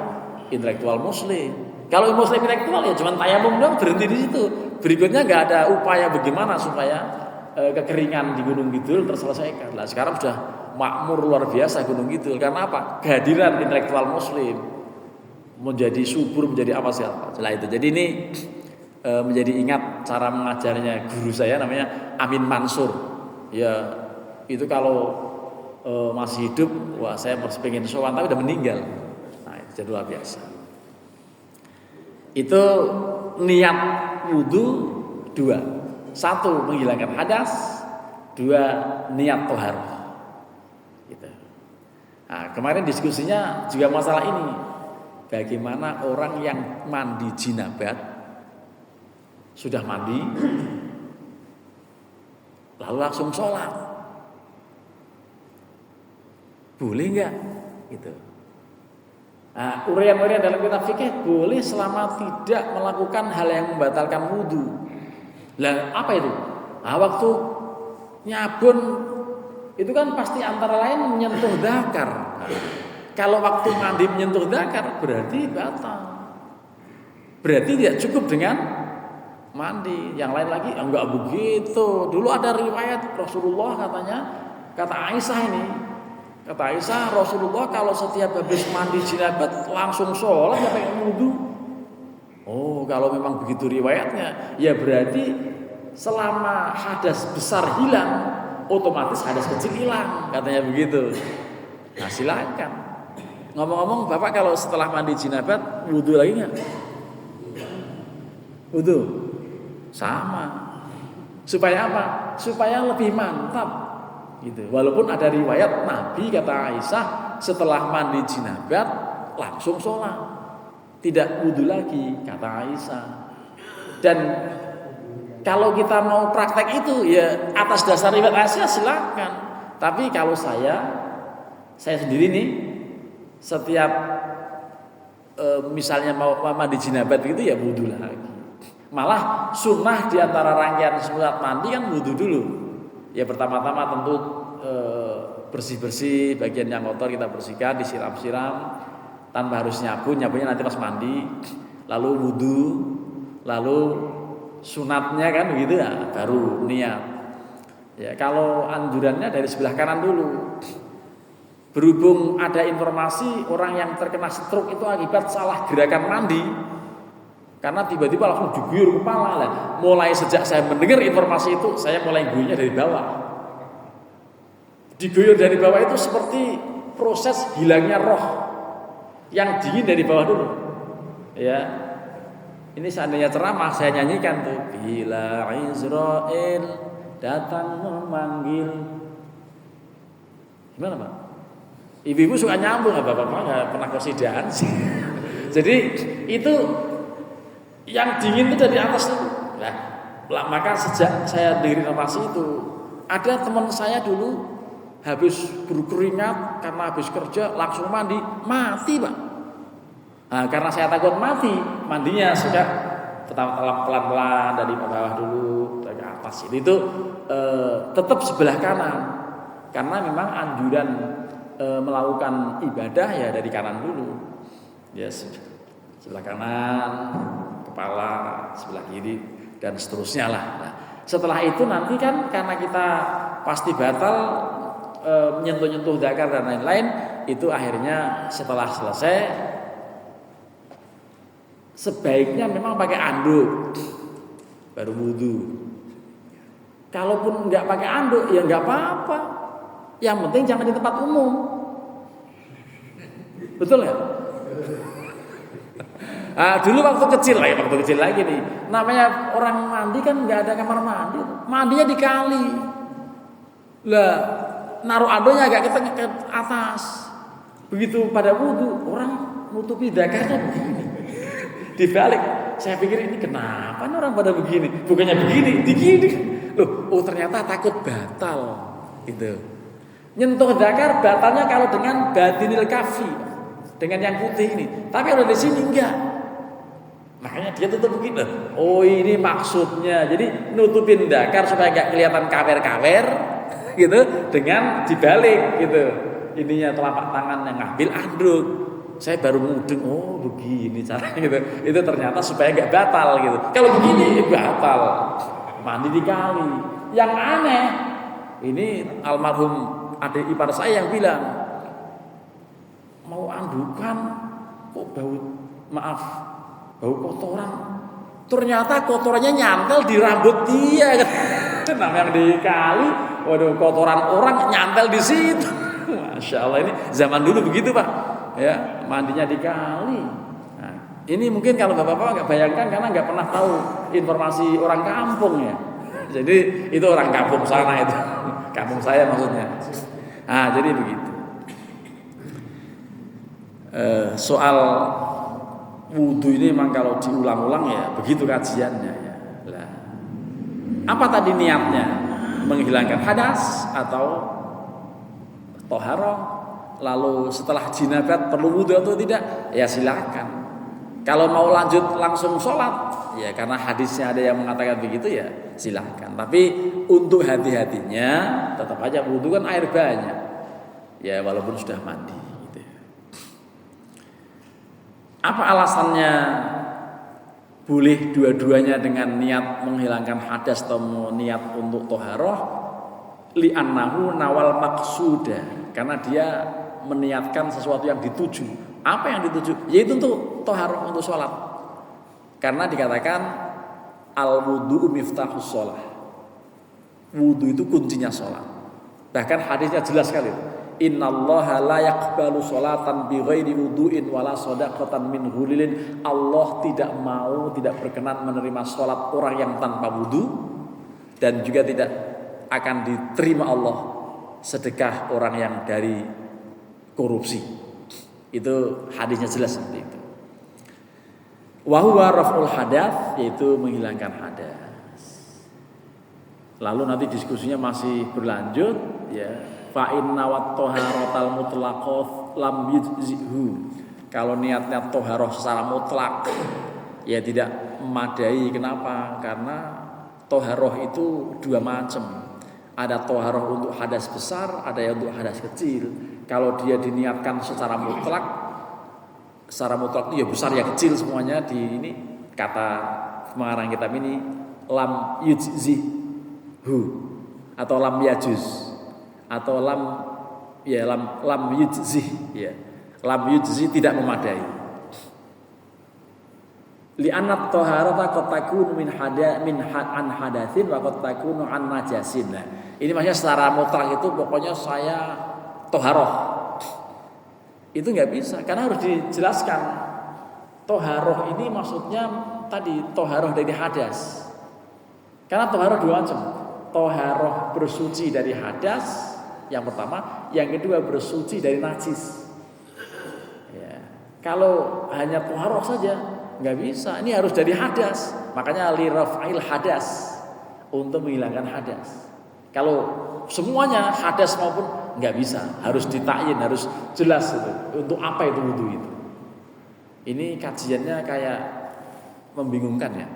Speaker 1: Intelektual muslim. Kalau muslim intelektual ya cuma tayamum doang, berhenti di situ. Berikutnya nggak ada upaya bagaimana supaya kekeringan di Gunung Kidul terselesaikan. Nah, sekarang sudah makmur luar biasa Gunung Kidul karena apa? Kehadiran intelektual muslim menjadi subur, menjadi apa sih? Setelah itu. Jadi ini menjadi ingat cara mengajarnya guru saya namanya Amin Mansur. Ya itu kalau masih hidup, wah saya masih pengen sowan tapi udah meninggal. Nah itu jadi luar biasa. Itu niat wudhu 2. 1 menghilangkan hadas, 2 niat toharoh. Gitu. Nah, kemarin diskusinya juga masalah ini. Bagaimana orang yang mandi jinabat, sudah mandi, lalu langsung sholat, boleh nggak? Gitu. Nah, uraian-uraian dalam kitab fikih boleh selama tidak melakukan hal yang membatalkan wudhu. Lah apa itu? Nah, waktu nyabun itu kan pasti antara lain menyentuh dzakar. Kalau waktu mandi menyentuh dzakar berarti batal. Berarti tidak cukup dengan mandi. Yang lain lagi enggak begitu. Dulu ada riwayat Rasulullah katanya, kata Aisyah ini, kata Aisyah Rasulullah kalau setiap habis mandi jinabat langsung sholat nggak pengen wudhu. Oh kalau memang begitu riwayatnya, ya berarti selama hadas besar hilang, otomatis hadas kecil hilang, katanya begitu. Nah silakan. Ngomong-ngomong, Bapak kalau setelah mandi jinabat wudhu lagi nggak? Wudhu sama. Supaya apa? Supaya lebih mantap. Gitu. Walaupun ada riwayat Nabi kata Aisyah setelah mandi jinabat langsung sholat, tidak wudhu lagi kata Aisyah. Dan kalau kita mau praktek itu ya atas dasar riwayat Aisyah silakan. Tapi kalau saya sendiri nih setiap misalnya mau mandi jinabat gitu ya wudhu lagi. Malah sunnah di antara rangkaian sunat mandi kan wudhu dulu. Ya pertama-tama tentu bersih-bersih bagian yang kotor kita bersihkan, disiram-siram tanpa harus nyabunnya nanti pas mandi, lalu wudhu, lalu sunatnya kan begitu ya, baru niat. Ya kalau anjurannya dari sebelah kanan dulu. Berhubung ada informasi orang yang terkena stroke itu akibat salah gerakan mandi, karena tiba-tiba langsung diguyur kepala lah. Mulai sejak saya mendengar informasi itu, saya mulai guyurnya dari bawah. Diguyur dari bawah itu seperti proses hilangnya roh yang dingin dari bawah dulu. Ya, ini seandainya ceramah saya nyanyikan tuh. Bila Israel datang memanggil, gimana Pak? Ibu-ibu suka nyambung, bapak-bapak nggak pernah kesidaan sih. Jadi itu yang dingin itu dari atas tuh. Nah, maka sejak saya dengar informasi itu, ada teman saya dulu habis berkeringat karena habis kerja langsung mandi, mati Pak. Nah, karena saya takut mati, mandinya sudah pelan-pelan dari bawah dulu ke atas. Itu tetap sebelah kanan, karena memang anjuran melakukan ibadah ya dari kanan dulu. Ya sebelah kanan, kepala, sebelah kiri dan seterusnya lah. Nah, setelah itu nanti kan karena kita pasti batal menyentuh-nyentuh dzakar dan lain-lain, itu akhirnya setelah selesai sebaiknya memang pakai anduk baru wudu. Kalaupun nggak pakai anduk ya nggak apa-apa. Yang penting jangan di tempat umum. Betul ya? Dulu waktu kecil lagi nih. Namanya orang mandi kan nggak ada kamar mandi. Mandinya di kali. Lah, naruh anduknya agak ke atas. Begitu pada wudu, orang nutupi dakarnya begini. Dibalik, saya pikir ini kenapa nih orang pada begini? Bukannya begini. Loh, ternyata takut batal. Gitu. Nyentuh dakar batalnya kalau dengan batinil kafi, dengan yang putih ini. Tapi kalau di sini enggak. Makanya dia tutup begini. Oh, ini maksudnya. Jadi nutupin dakar supaya enggak kelihatan kawer-kawer gitu dengan dibalik gitu. Ininya telapak tangan yang ngambil anduk. Saya baru mudeng, oh begini caranya gitu. Itu ternyata supaya enggak batal gitu. Kalau begini batal. Mandi di kali. Yang aneh, ini almarhum adik ipar saya yang bilang, mau andukan kok bau kotoran. Ternyata kotorannya nyantel di rambut dia. Nah, yang di kali, waduh, kotoran orang nyantel di situ. Masya Allah, ini zaman dulu begitu Pak. Ya, mandinya di kali. Nah, ini mungkin kalau bapak-bapak nggak bayangkan karena nggak pernah tahu informasi orang kampung ya. Jadi itu orang kampung sana itu, kampung saya maksudnya. Jadi begitu. Soal wudu ini memang kalau diulang-ulang ya begitu kajiannya ya. Lah, apa tadi niatnya? Menghilangkan hadas atau toharoh? Lalu setelah jinabat perlu wudu atau tidak? Ya silakan. Kalau mau lanjut langsung sholat, ya karena hadisnya ada yang mengatakan begitu ya silakan. Tapi untuk hati-hatinya tetap aja wudu kan air banyak. Ya walaupun sudah mandi. Gitu. Apa alasannya boleh dua-duanya dengan niat menghilangkan hadas atau niat untuk toharoh? Li'annahu nawal maksuda. Karena dia meniatkan sesuatu yang dituju. Apa yang dituju? Yaitu untuk toharoh, untuk sholat. Karena dikatakan al-wudu'u miftahus sholat. Wudu itu kuncinya sholat. Bahkan hadisnya jelas sekali. Innallaha la yaqbalu sholatan bi ghairi wudu'in wala shadaqatan min ghulilin. Allah tidak mau, tidak berkenan menerima sholat orang yang tanpa wudu, dan juga tidak akan diterima Allah sedekah orang yang dari korupsi. Itu hadisnya jelas seperti itu. Wa huwa raf'ul hadath, yaitu menghilangkan hadas. Lalu nanti diskusinya masih berlanjut ya. Fa inna wat taharatal mutlaqah lam yujzihu. Kalau niatnya toharoh secara mutlak ya tidak memadai. Kenapa? Karena toharoh itu dua macam. Ada toharoh untuk hadas besar, ada yang untuk hadas kecil. Kalau dia diniatkan secara mutlak itu ya besar ya kecil semuanya. Di ini kata pengarang kitab ini lam yujzihu atau lam yajuz atau lam yujzih ya. Lam yujzi tidak memadai. Li'anat taharata qad takunu min an hadatsin wa qad takunu an najasin. Nah, ini maksudnya secara mutlak itu pokoknya saya toharoh. Itu nggak bisa karena harus dijelaskan. Toharoh ini maksudnya tadi toharoh dari hadas. Karena toharoh dua macam. Toharoh bersuci dari hadas yang pertama, yang kedua bersuci dari najis. Ya. Kalau hanya toharoh saja nggak bisa, ini harus dari hadas. Makanya li raf'il hadas, untuk menghilangkan hadas. Kalau semuanya hadas maupun nggak bisa, harus ditakyin, harus jelas itu. Untuk apa itu wudu itu? Ini kajiannya kayak membingungkan ya.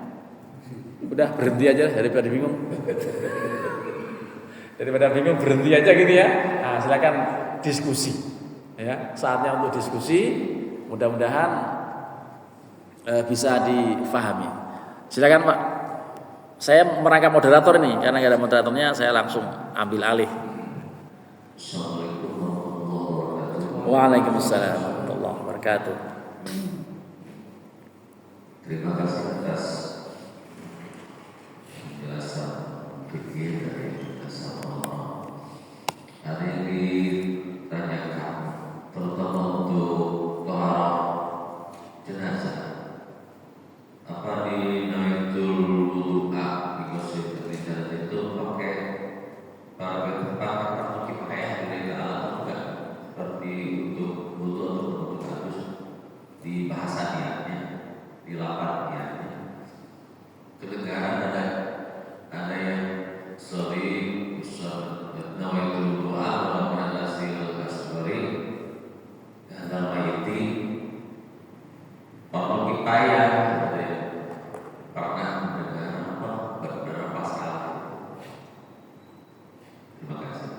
Speaker 1: Udah berhenti aja daripada bingung. Daripada bingung berhenti aja gitu ya. Nah, silakan diskusi. Ya, saatnya untuk diskusi. Mudah-mudahan bisa difahami. Silakan Pak. Saya merangkap moderator ini karena nggak ada moderatornya, saya langsung ambil alih. Waalaikumsalam warahmatullahi wabarakatuh.
Speaker 2: Terima kasih atas penjelasan fikih dari Rasulullah. Ada yang ditanyakan, terutama untuk tohara jenazah. Apa di Nawaitul Wudu'a di Gosip Rijal itu pakai pakaian dari alat enggak? Seperti untuk wudu atau untuk harus di bahasa niatnya, di lapar niatnya. Kedengaran ada yang sorry usah Nawaitul Wudu'a dalam Al-Asil Al-Asbari dan dalam ayati pakai pakaian. Pernah mendengar beberapa salah. Terima kasih.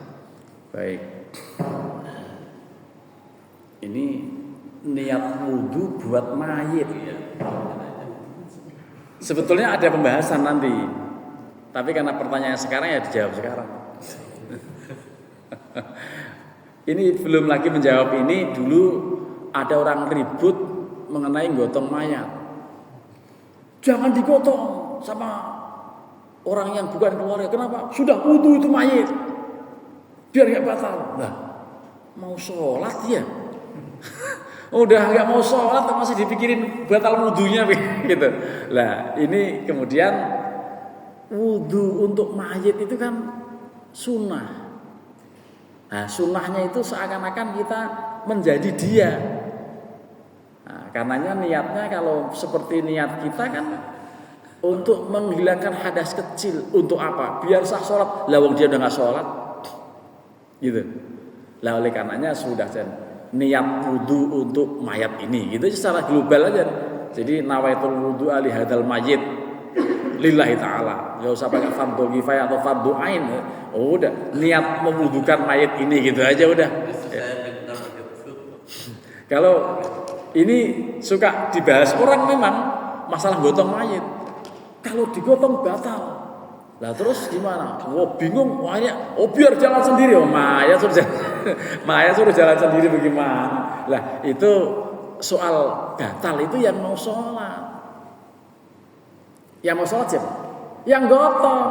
Speaker 1: Baik. Ini niat wudu buat mayit. Sebetulnya ada pembahasan nanti. Tapi karena pertanyaan sekarang ya dijawab sekarang. Ini belum lagi menjawab ini, dulu ada orang ribut mengenai gotong mayat. Jangan digotong sama orang yang bukan keluarga. Kenapa? Sudah wudu itu mayit, biar nggak batal. Nah, mau sholat ya? Udah nggak mau sholat masih dipikirin batal wudunya gitu. Lah ini kemudian wudu untuk mayit itu kan sunnah. Nah sunnahnya itu seakan-akan kita menjadi dia. Karenanya niatnya kalau seperti niat kita kan untuk menghilangkan hadas kecil. Untuk apa? Biar sah sholat. Lah wong dia udah nggak sholat, gitu. Lah oleh karenanya sudah niat wudu untuk mayat ini, gitu secara global aja. Jadi nawaitul wudu ali hadal mayit lillahi ta'ala. Gak usah pakai fardhu kifayah atau fardhu ain. Oh udah niat mewudukan mayit ini gitu aja udah. Ya. Kalau ini suka dibahas orang memang masalah gotong mayit. Kalau digotong batal. Lah terus gimana? Wah bingung. Biar jalan sendiri. Mayat suruh jalan sendiri bagaimana? Lah itu soal batal itu yang mau sholat. Yang mau sholat siapa? Yang gotong.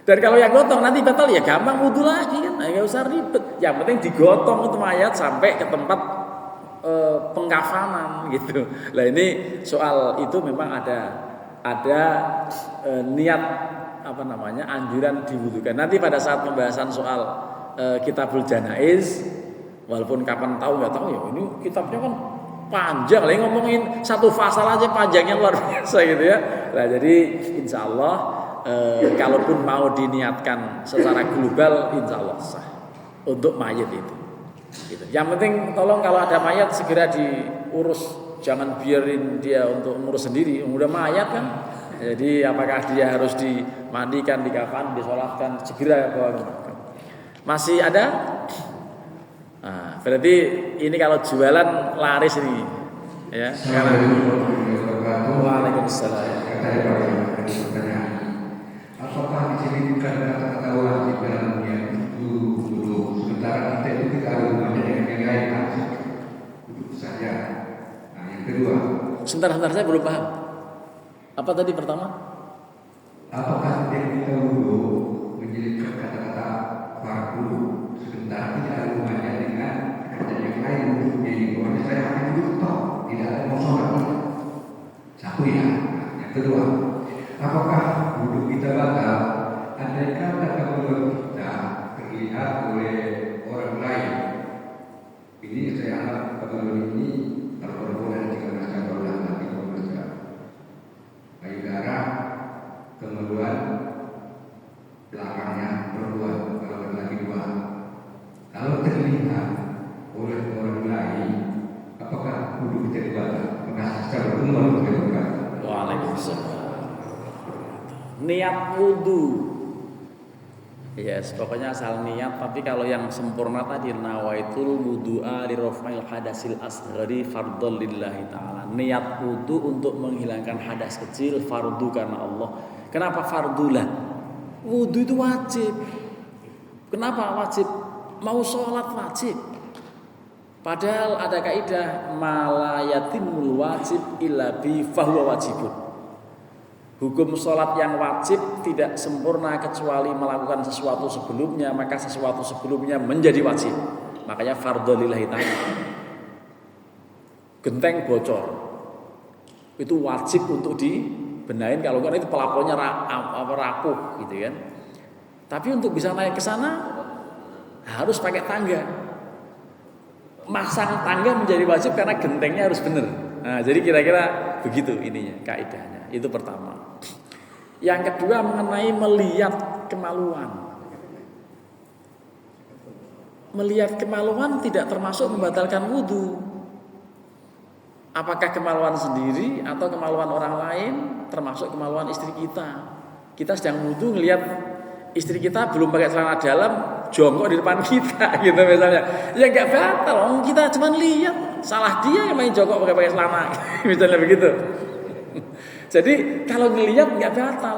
Speaker 1: Dan kalau yang gotong nanti batal ya gampang wudu lagi kan. Nggak usah ribet. Yang penting digotong itu mayat sampai ke tempat pengkafanan gitu. Lah ini soal itu memang ada niat anjuran diwudukan. Nanti pada saat pembahasan soal Kitabul Janaiz, walaupun kapan tahu nggak tahu ya ini kitabnya kan panjang lah, ngomongin satu pasal aja panjangnya luar biasa gitu ya. Nah jadi insya Allah kalaupun mau diniatkan secara global insya Allah sah untuk mayat itu. Gitu. Yang penting tolong kalau ada mayat segera diurus, jangan biarin dia untuk ngurus sendiri. Udah mayat kan, jadi apakah dia harus dimandikan, dikafan, disolatkan, segera bawa ke makam. Masih ada? Nah, berarti ini kalau jualan laris ini, ya. Waalaikumsalam.
Speaker 3: Apakah di sini bukan kata-kata wajib dalamnya itu dulu sementara kita itu kita rumahnya dengan yang lain masuk duduk saja. Nah yang kedua.
Speaker 1: Sebentar saya belum paham. Apa tadi pertama?
Speaker 3: Apakah kita dulu menjadikan kata-kata fardu sementara tidak rumahnya dengan kata yang lain duduknya di bawahnya saya akan duduk toh tidak ada mau sholat. Satu ya. Yang kedua. Apakah duduk kita batal? Andaikan kalau kita terlihat oleh orang lain, ini saya anggap pegawai ini kalau perempuan 13 tahun nanti 12 tahun. Payudara kemudian belakangnya perempuan kalau lagi dua. Kalau terlihat oleh orang lain, apakah duduk kita batal? Maka secara umum kita batal.
Speaker 1: Waalaikumsalam. Niat wudu, yes, pokoknya asal niat. Tapi kalau yang sempurna tadi nawaitul wudu'a li raf'il hadasil asghari fardhon lillahi ta'ala. Niat wudu untuk menghilangkan hadas kecil fardu karena Allah. Kenapa fardu lah? Wudu itu wajib. Kenapa wajib? Mau sholat wajib. Padahal ada kaidah malayatimul wajib illa bi fahuwa wajibun. Hukum sholat yang wajib tidak sempurna kecuali melakukan sesuatu sebelumnya, maka sesuatu sebelumnya menjadi wajib. Makanya fardhu lillahi ta'ala. Genteng bocor, itu wajib untuk dibenahin, kalau kan itu pelapornya rapuh gitu kan. Tapi untuk bisa naik ke sana harus pakai tangga. Masang tangga menjadi wajib karena gentengnya harus benar. Nah, jadi kira-kira begitu ininya kaidahnya. Itu pertama. Yang kedua mengenai melihat kemaluan. Melihat kemaluan tidak termasuk membatalkan wudu. Apakah kemaluan sendiri atau kemaluan orang lain, termasuk kemaluan istri kita. Kita sedang wudu ngelihat istri kita belum pakai celana dalam, jongkok di depan kita gitu misalnya, ya nggak batal, kita cuma lihat, salah dia yang main jongkok pakai celana, misalnya begitu. Jadi kalau ngelihat nggak batal,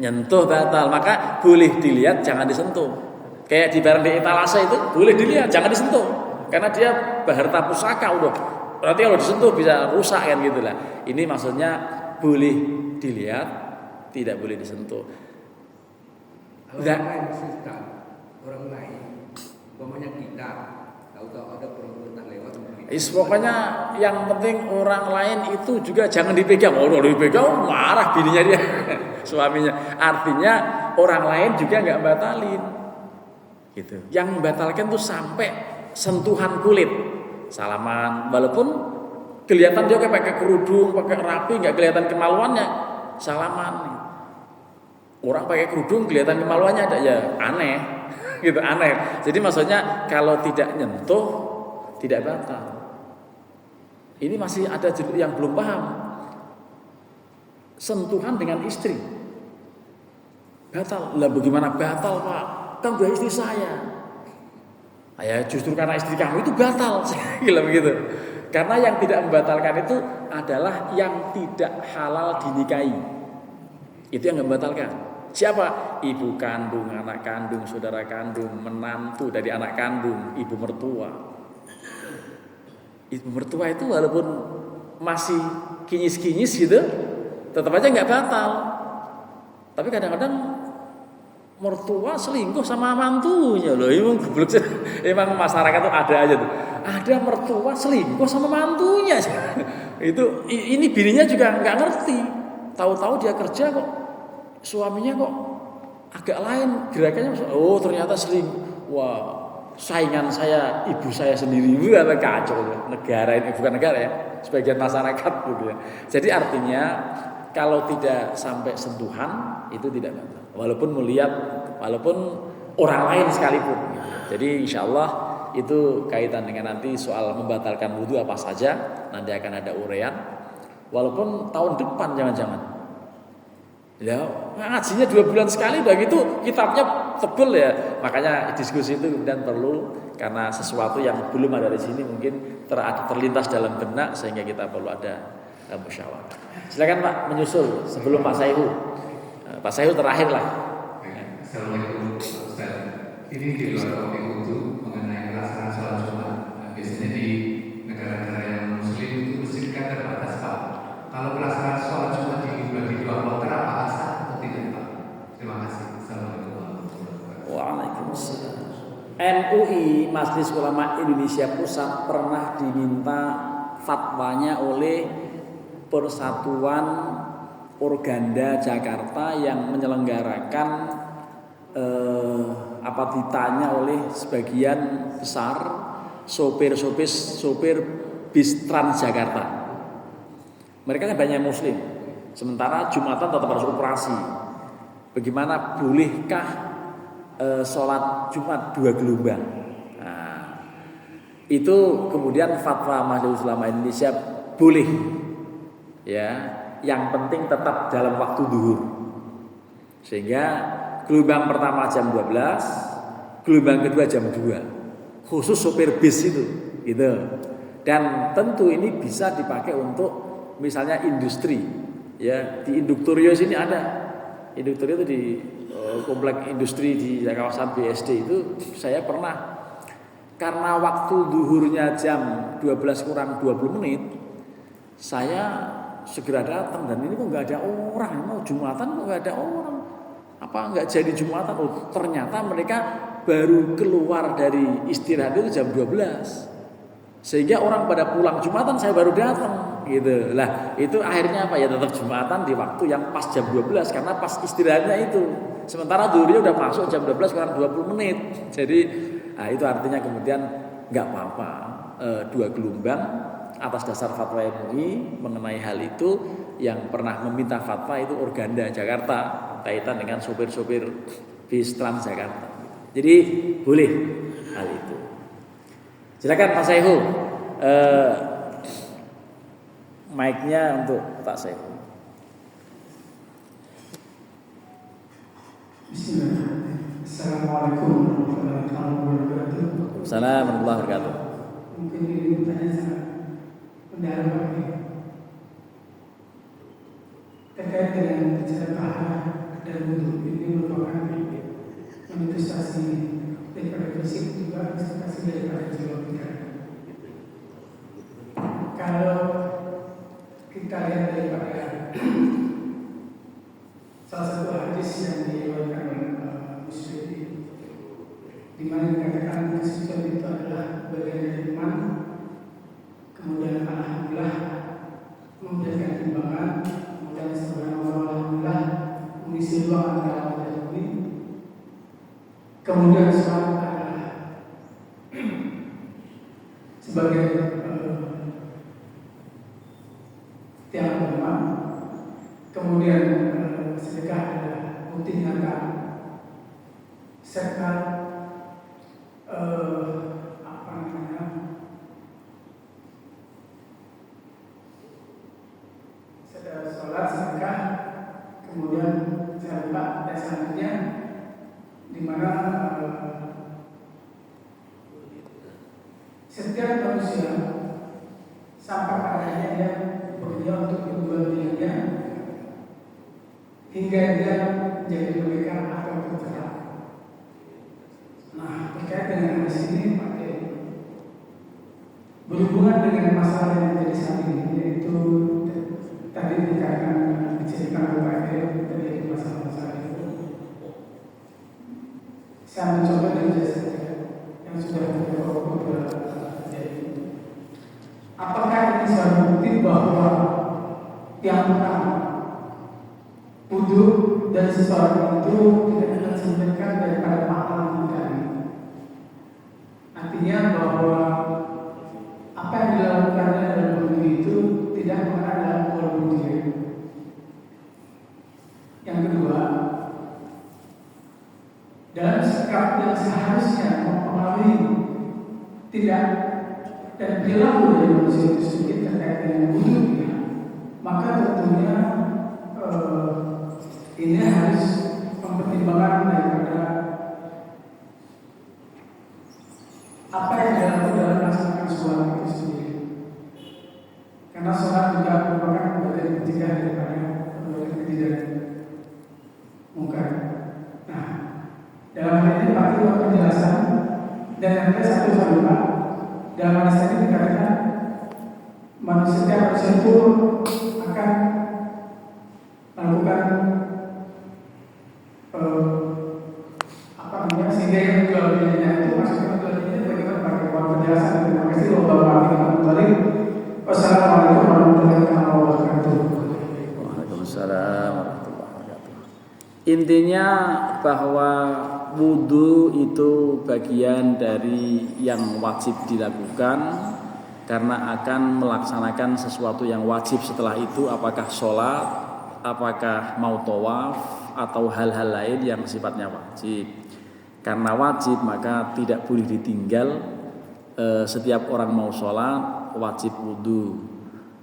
Speaker 1: nyentuh batal, maka boleh dilihat, jangan disentuh. Kayak di barang di etalase itu boleh dilihat, jangan disentuh, karena dia harta pusaka udah. Berarti kalau disentuh bisa rusak kan gitulah. Ini maksudnya boleh dilihat, tidak boleh disentuh.
Speaker 3: Orang lain Ustaz, orang lain, umpamanya kita, tahu-tahu ada perempuan lewat.
Speaker 1: Pokoknya yang penting orang lain itu juga jangan dipegang. Kalau dipegang marah bininya dia, suaminya. Artinya orang lain juga nggak batalin. Gitu. Yang membatalkan tuh sampai sentuhan kulit, salaman, walaupun kelihatan dia pakai kerudung, pakai rapi, nggak kelihatan kemaluannya, salaman. Orang pakai kerudung kelihatan kemaluannya ada, ya aneh, gitu aneh. Jadi maksudnya kalau tidak nyentuh tidak batal. Ini masih ada yang belum paham. Sentuhan dengan istri batal. Lah bagaimana batal Pak? Kan udah istri saya. Ya justru karena istri kamu itu batal, gila begitu. Karena yang tidak membatalkan itu adalah yang tidak halal dinikahi. Itu yang membatalkan. Siapa? Ibu kandung, anak kandung, saudara kandung, menantu dari anak kandung, ibu mertua. Ibu mertua itu walaupun masih kinyis-kinyis gitu, tetap aja nggak batal. Tapi kadang-kadang mertua selingkuh sama mantunya loh. Emang masyarakat tuh ada aja tuh. Ada mertua selingkuh sama mantunya. Itu ini bininya juga nggak ngerti. Tahu-tahu dia kerja kok. Suaminya kok agak lain gerakannya, oh ternyata selingkuh. Wah, saingan saya, ibu saya sendiri. Wah, kacau negara ini, bukan negara ya, sebagian masyarakat gitu ya. Jadi artinya kalau tidak sampai sentuhan itu tidak batal. Walaupun melihat, walaupun orang lain sekalipun. Jadi insyaallah itu kaitan dengan nanti soal membatalkan wudu apa saja, nanti akan ada uraian. Walaupun tahun depan jangan-jangan. Ya, ngajinya 2 bulan sekali udah gitu, kitabnya tebel ya. Makanya diskusi itu kemudian perlu, karena sesuatu yang belum ada di sini mungkin terlintas dalam benak sehingga kita perlu ada musyawarah. Silakan Pak menyusul sebelum Pak Saihu. Pak Saihu terakhir lah.
Speaker 3: Assalamualaikum Ustaz. Ini di luar topik untuk mengenai pelaksanaan sholat Jumat. Biasanya di negara-negara yang Muslim itu masjid kan terbatas Pak. Kalau pelaksanaan sholat Jumat dibagi 2 kloter apa asal atau tidak Pak? Terima kasih. Assalamualaikum warahmatullahi wabarakatuh.
Speaker 1: Waalaikumsalam. MUI Majelis Ulama Indonesia Pusat pernah diminta fatwanya oleh Persatuan Organda Jakarta yang menyelenggarakan ditanya oleh sebagian besar sopir bis Transjakarta. Mereka kan banyak muslim, sementara Jumatan tetap harus operasi. Bagaimana bolehkah sholat Jumat 2 gelombang? Nah, itu kemudian fatwa Majelis Ulama Indonesia boleh, ya, yang penting tetap dalam waktu zuhur. Sehingga gelombang pertama jam 12, gelombang kedua jam 2. Khusus sopir bis itu, gitu. Dan tentu ini bisa dipakai untuk misalnya industri, ya. Di Induktorio sini ada. Induktorio itu di komplek industri di kawasan BSD itu saya pernah karena waktu zuhurnya jam 12 kurang 20 menit, saya segera datang dan ini kok nggak ada orang, mau Jumatan kok nggak ada orang, apa nggak jadi Jumatan? Oh, ternyata mereka baru keluar dari istirahat itu jam 12, sehingga orang pada pulang Jumatan saya baru datang gitu. Lah itu akhirnya apa ya, tetap Jumatan di waktu yang pas jam 12 karena pas istirahatnya itu. Sementara zuhurnya udah masuk jam 12 kurang 20 menit. Jadi itu artinya kemudian nggak apa-apa, 2 gelombang atas dasar fatwa MUI mengenai hal itu. Yang pernah meminta fatwa itu Organda Jakarta kaitan dengan sopir-sopir bis Transjakarta. Jadi boleh hal itu. Silakan Pak Saiful, mic-nya untuk Pak Saiful.
Speaker 4: Bismillahirrahmanirrahim. Assalamualaikum warahmatullahi wabarakatuh.
Speaker 1: Assalamualaikum warahmatullahi wabarakatuh.
Speaker 4: Mungkin ini pertanyaan sangat mendalam ini. Terkait dengan bicara pahala dan wudhu, ini merupakan manifestasi daripada fisik juga manifestasi daripada jiwa kita. Kalau kita lihat daripada salah satu hadis yang diriwayatkan oleh Muslim, di mana dikatakan kesucian itu adalah bagian dari iman. Kemudian alhamdulillah memberikan timbangan, kemudian subhanallah alhamdulillah mengisi ruang antara wajah ini. Kemudian sholat adalah sebagai tiang agama. Kemudian sedekah adalah bukti nyata, serta sholat, sedekah, kemudian saya lupa dan selanjutnya di mana setiap manusia sampai padanya dia bekerja untuk kedua dirinya hingga dia menjadi mereka atau tercerai. Nah, terkait dengan hadis ini Pak Kiai, berhubungan dengan masalah yang menjadi saat ini, yaitu tadi dikatakan diceritakan oleh Pak Kiai terjadi masalah-masalah itu. Saya mencoba dari jasa yang sudah terjawab beberapa terjadi. Apakah ini suatu bukti bahwa yang pertama wudhu dan seseorang itu tidak akan disebutkan daripada pahala tadi. Artinya bahwa apa yang dilakukannya dalam wudhu itu tidak mengenal dalam wudhu dia. Yang kedua, dalam sikap yang seharusnya mempengaruhi tidak dan perilaku dari manusia itu sendiri terkait dengan wudhu dia, maka tentunya ini harus mempertimbangkan daripada apa yang dilakukan dalam melaksanakan sholat itu sendiri. Karena sholat juga merupakan bagian pencegahan daripada perbuatan keji dan munkar. Nah, dalam hal ini Pak Kiai penjelasan dan ada satu saluran dalam hadis ini dikatakan manusia itu akan melakukan sehingga yang jual belinya itu maksudnya jual belinya bagaimana pakai uang penjelasan. Terima kasih warahmatullahi wabarakatuh. Wassalamualaikum warahmatullahi wabarakatuh.
Speaker 1: Waalaikumsalam warahmatullahi wabarakatuh. Intinya bahwa wudhu itu bagian dari yang wajib dilakukan karena akan melaksanakan sesuatu yang wajib setelah itu, apakah sholat, apakah mau tawaf atau hal-hal lain yang sifatnya wajib. Karena wajib maka tidak boleh ditinggal. Setiap orang mau sholat wajib wudhu.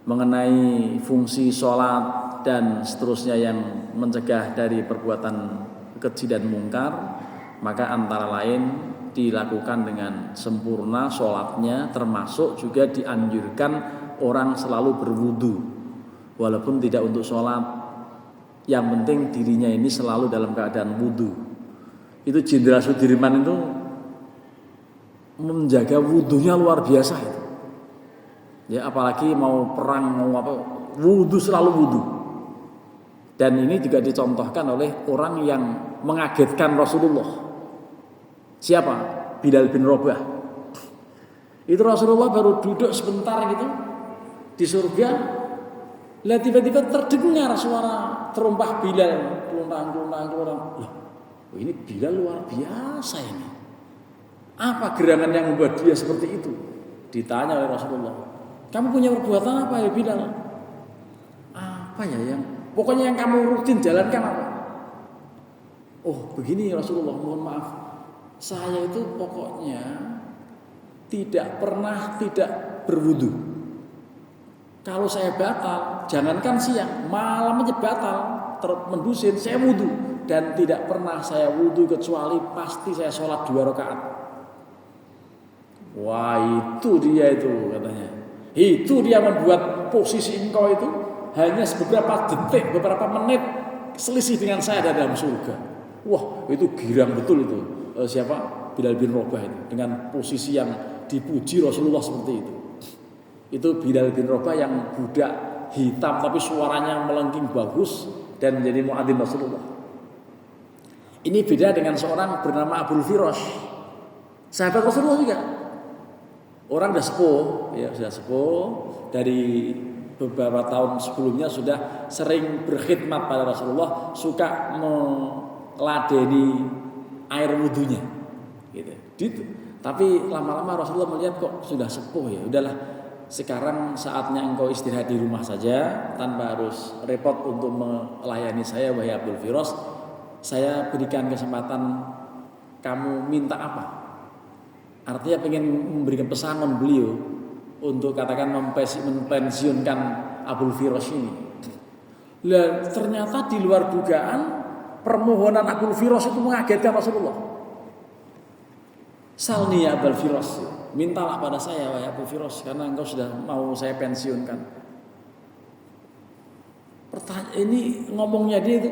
Speaker 1: Mengenai fungsi sholat dan seterusnya yang mencegah dari perbuatan keji dan mungkar, maka antara lain dilakukan dengan sempurna sholatnya, termasuk juga dianjurkan orang selalu berwudhu walaupun tidak untuk sholat. Yang penting dirinya ini selalu dalam keadaan wudhu. Itu Jenderal Sudirman itu menjaga wudhunya luar biasa itu. Ya, apalagi mau perang mau apa, wudhu selalu wudhu. Dan ini juga dicontohkan oleh orang yang mengagetkan Rasulullah. Siapa? Bilal bin Rabah. Itu Rasulullah baru duduk sebentar gitu di surga. Lah tiba-tiba terdengar suara terumpah Bilal, kelunang. Loh, ini Bilal luar biasa ini. Apa gerangan yang membuat dia seperti itu? Ditanya oleh Rasulullah. Kamu punya perbuatan apa ya Bilal? Apa ya yang pokoknya yang kamu rutin jalankan apa? Oh begini Rasulullah, mohon maaf. Saya itu pokoknya tidak pernah tidak berwudu. Kalau saya batal, jangankan siang, malam aja batal, mendusin, saya wudu. Dan tidak pernah saya wudu kecuali pasti saya sholat 2 rakaat. Wah itu dia itu katanya. Itu dia membuat posisi engkau itu hanya beberapa detik, beberapa menit selisih dengan saya ada dalam surga. Wah itu girang betul itu. Siapa? Bilal bin Rabah itu dengan posisi yang dipuji Rasulullah seperti itu. Itu Bilal bin Rabah yang budak hitam tapi suaranya melengking bagus dan menjadi muadzin Rasulullah. Ini beda dengan seorang bernama Abul Firosh, sahabat Rasulullah juga. Orang sudah sepuh dari beberapa tahun sebelumnya sudah sering berkhidmat pada Rasulullah, suka meladeni air wudunya, gitu. Tapi lama-lama Rasulullah melihat kok sudah sepuh ya, udahlah sekarang saatnya engkau istirahat di rumah saja tanpa harus repot untuk melayani saya wahai Abdul Firos. Saya berikan kesempatan kamu minta apa? Artinya pengen memberikan pesanan beliau untuk katakan mempensiunkan Abul Firos ini. Lah ternyata di luar dugaan permohonan Abul Firos itu mengagetkan Rasulullah. Salni ya Abul Firos, mintalah pada saya wahai Abul Firos karena engkau sudah mau saya pensiunkan. Pertanyaan ini ngomongnya dia itu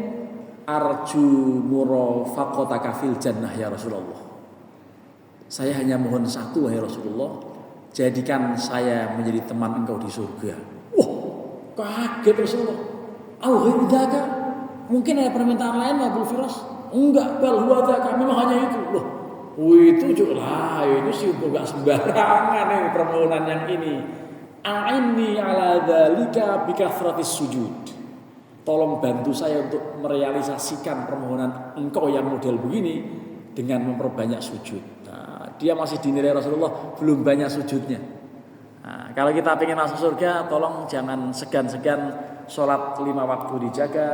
Speaker 1: arju murafaqataka fil jannah ya Rasulullah. Saya hanya mohon satu wahai Rasulullah, jadikan saya menjadi teman engkau di surga. Wah, kaget Rasulullah. Al-ghidaka, mungkin ada permintaan lain Abul Firos? Enggak, bal huwa dzaka, memang hanya itu. Loh, itu juga lah, ini sih enggak sembarangan ini permohonan yang ini. A'inni ala dzalika bi kathratis sujud. Tolong bantu saya untuk merealisasikan permohonan engkau yang model begini dengan memperbanyak sujud. Nah, dia masih dinilai Rasulullah belum banyak sujudnya. Nah, kalau kita ingin masuk surga, tolong jangan segan-segan sholat 5 waktu dijaga,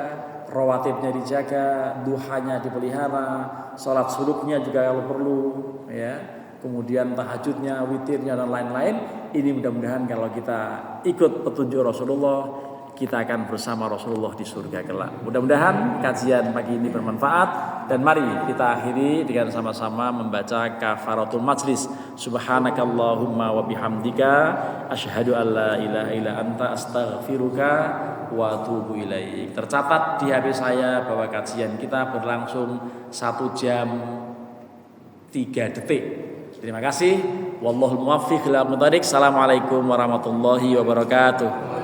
Speaker 1: rawatibnya dijaga, duhanya dipelihara, sholat subuhnya juga kalau perlu, ya. Kemudian tahajudnya, witirnya dan lain-lain. Ini mudah-mudahan kalau kita ikut petunjuk Rasulullah, kita akan bersama Rasulullah di surga kelak. Mudah-mudahan kajian pagi ini bermanfaat dan mari kita akhiri dengan sama-sama membaca kafaratul majlis. Subhanakallahumma wa bihamdika asyhadu an la ilaha illa anta astaghfiruka wa atubu ilaik. Tercatat di HP saya bahwa kajian kita berlangsung 1 jam 3 detik. Terima kasih. Wallahul muwaffiq ila aqwamit thoriq. Assalamualaikum warahmatullahi wabarakatuh.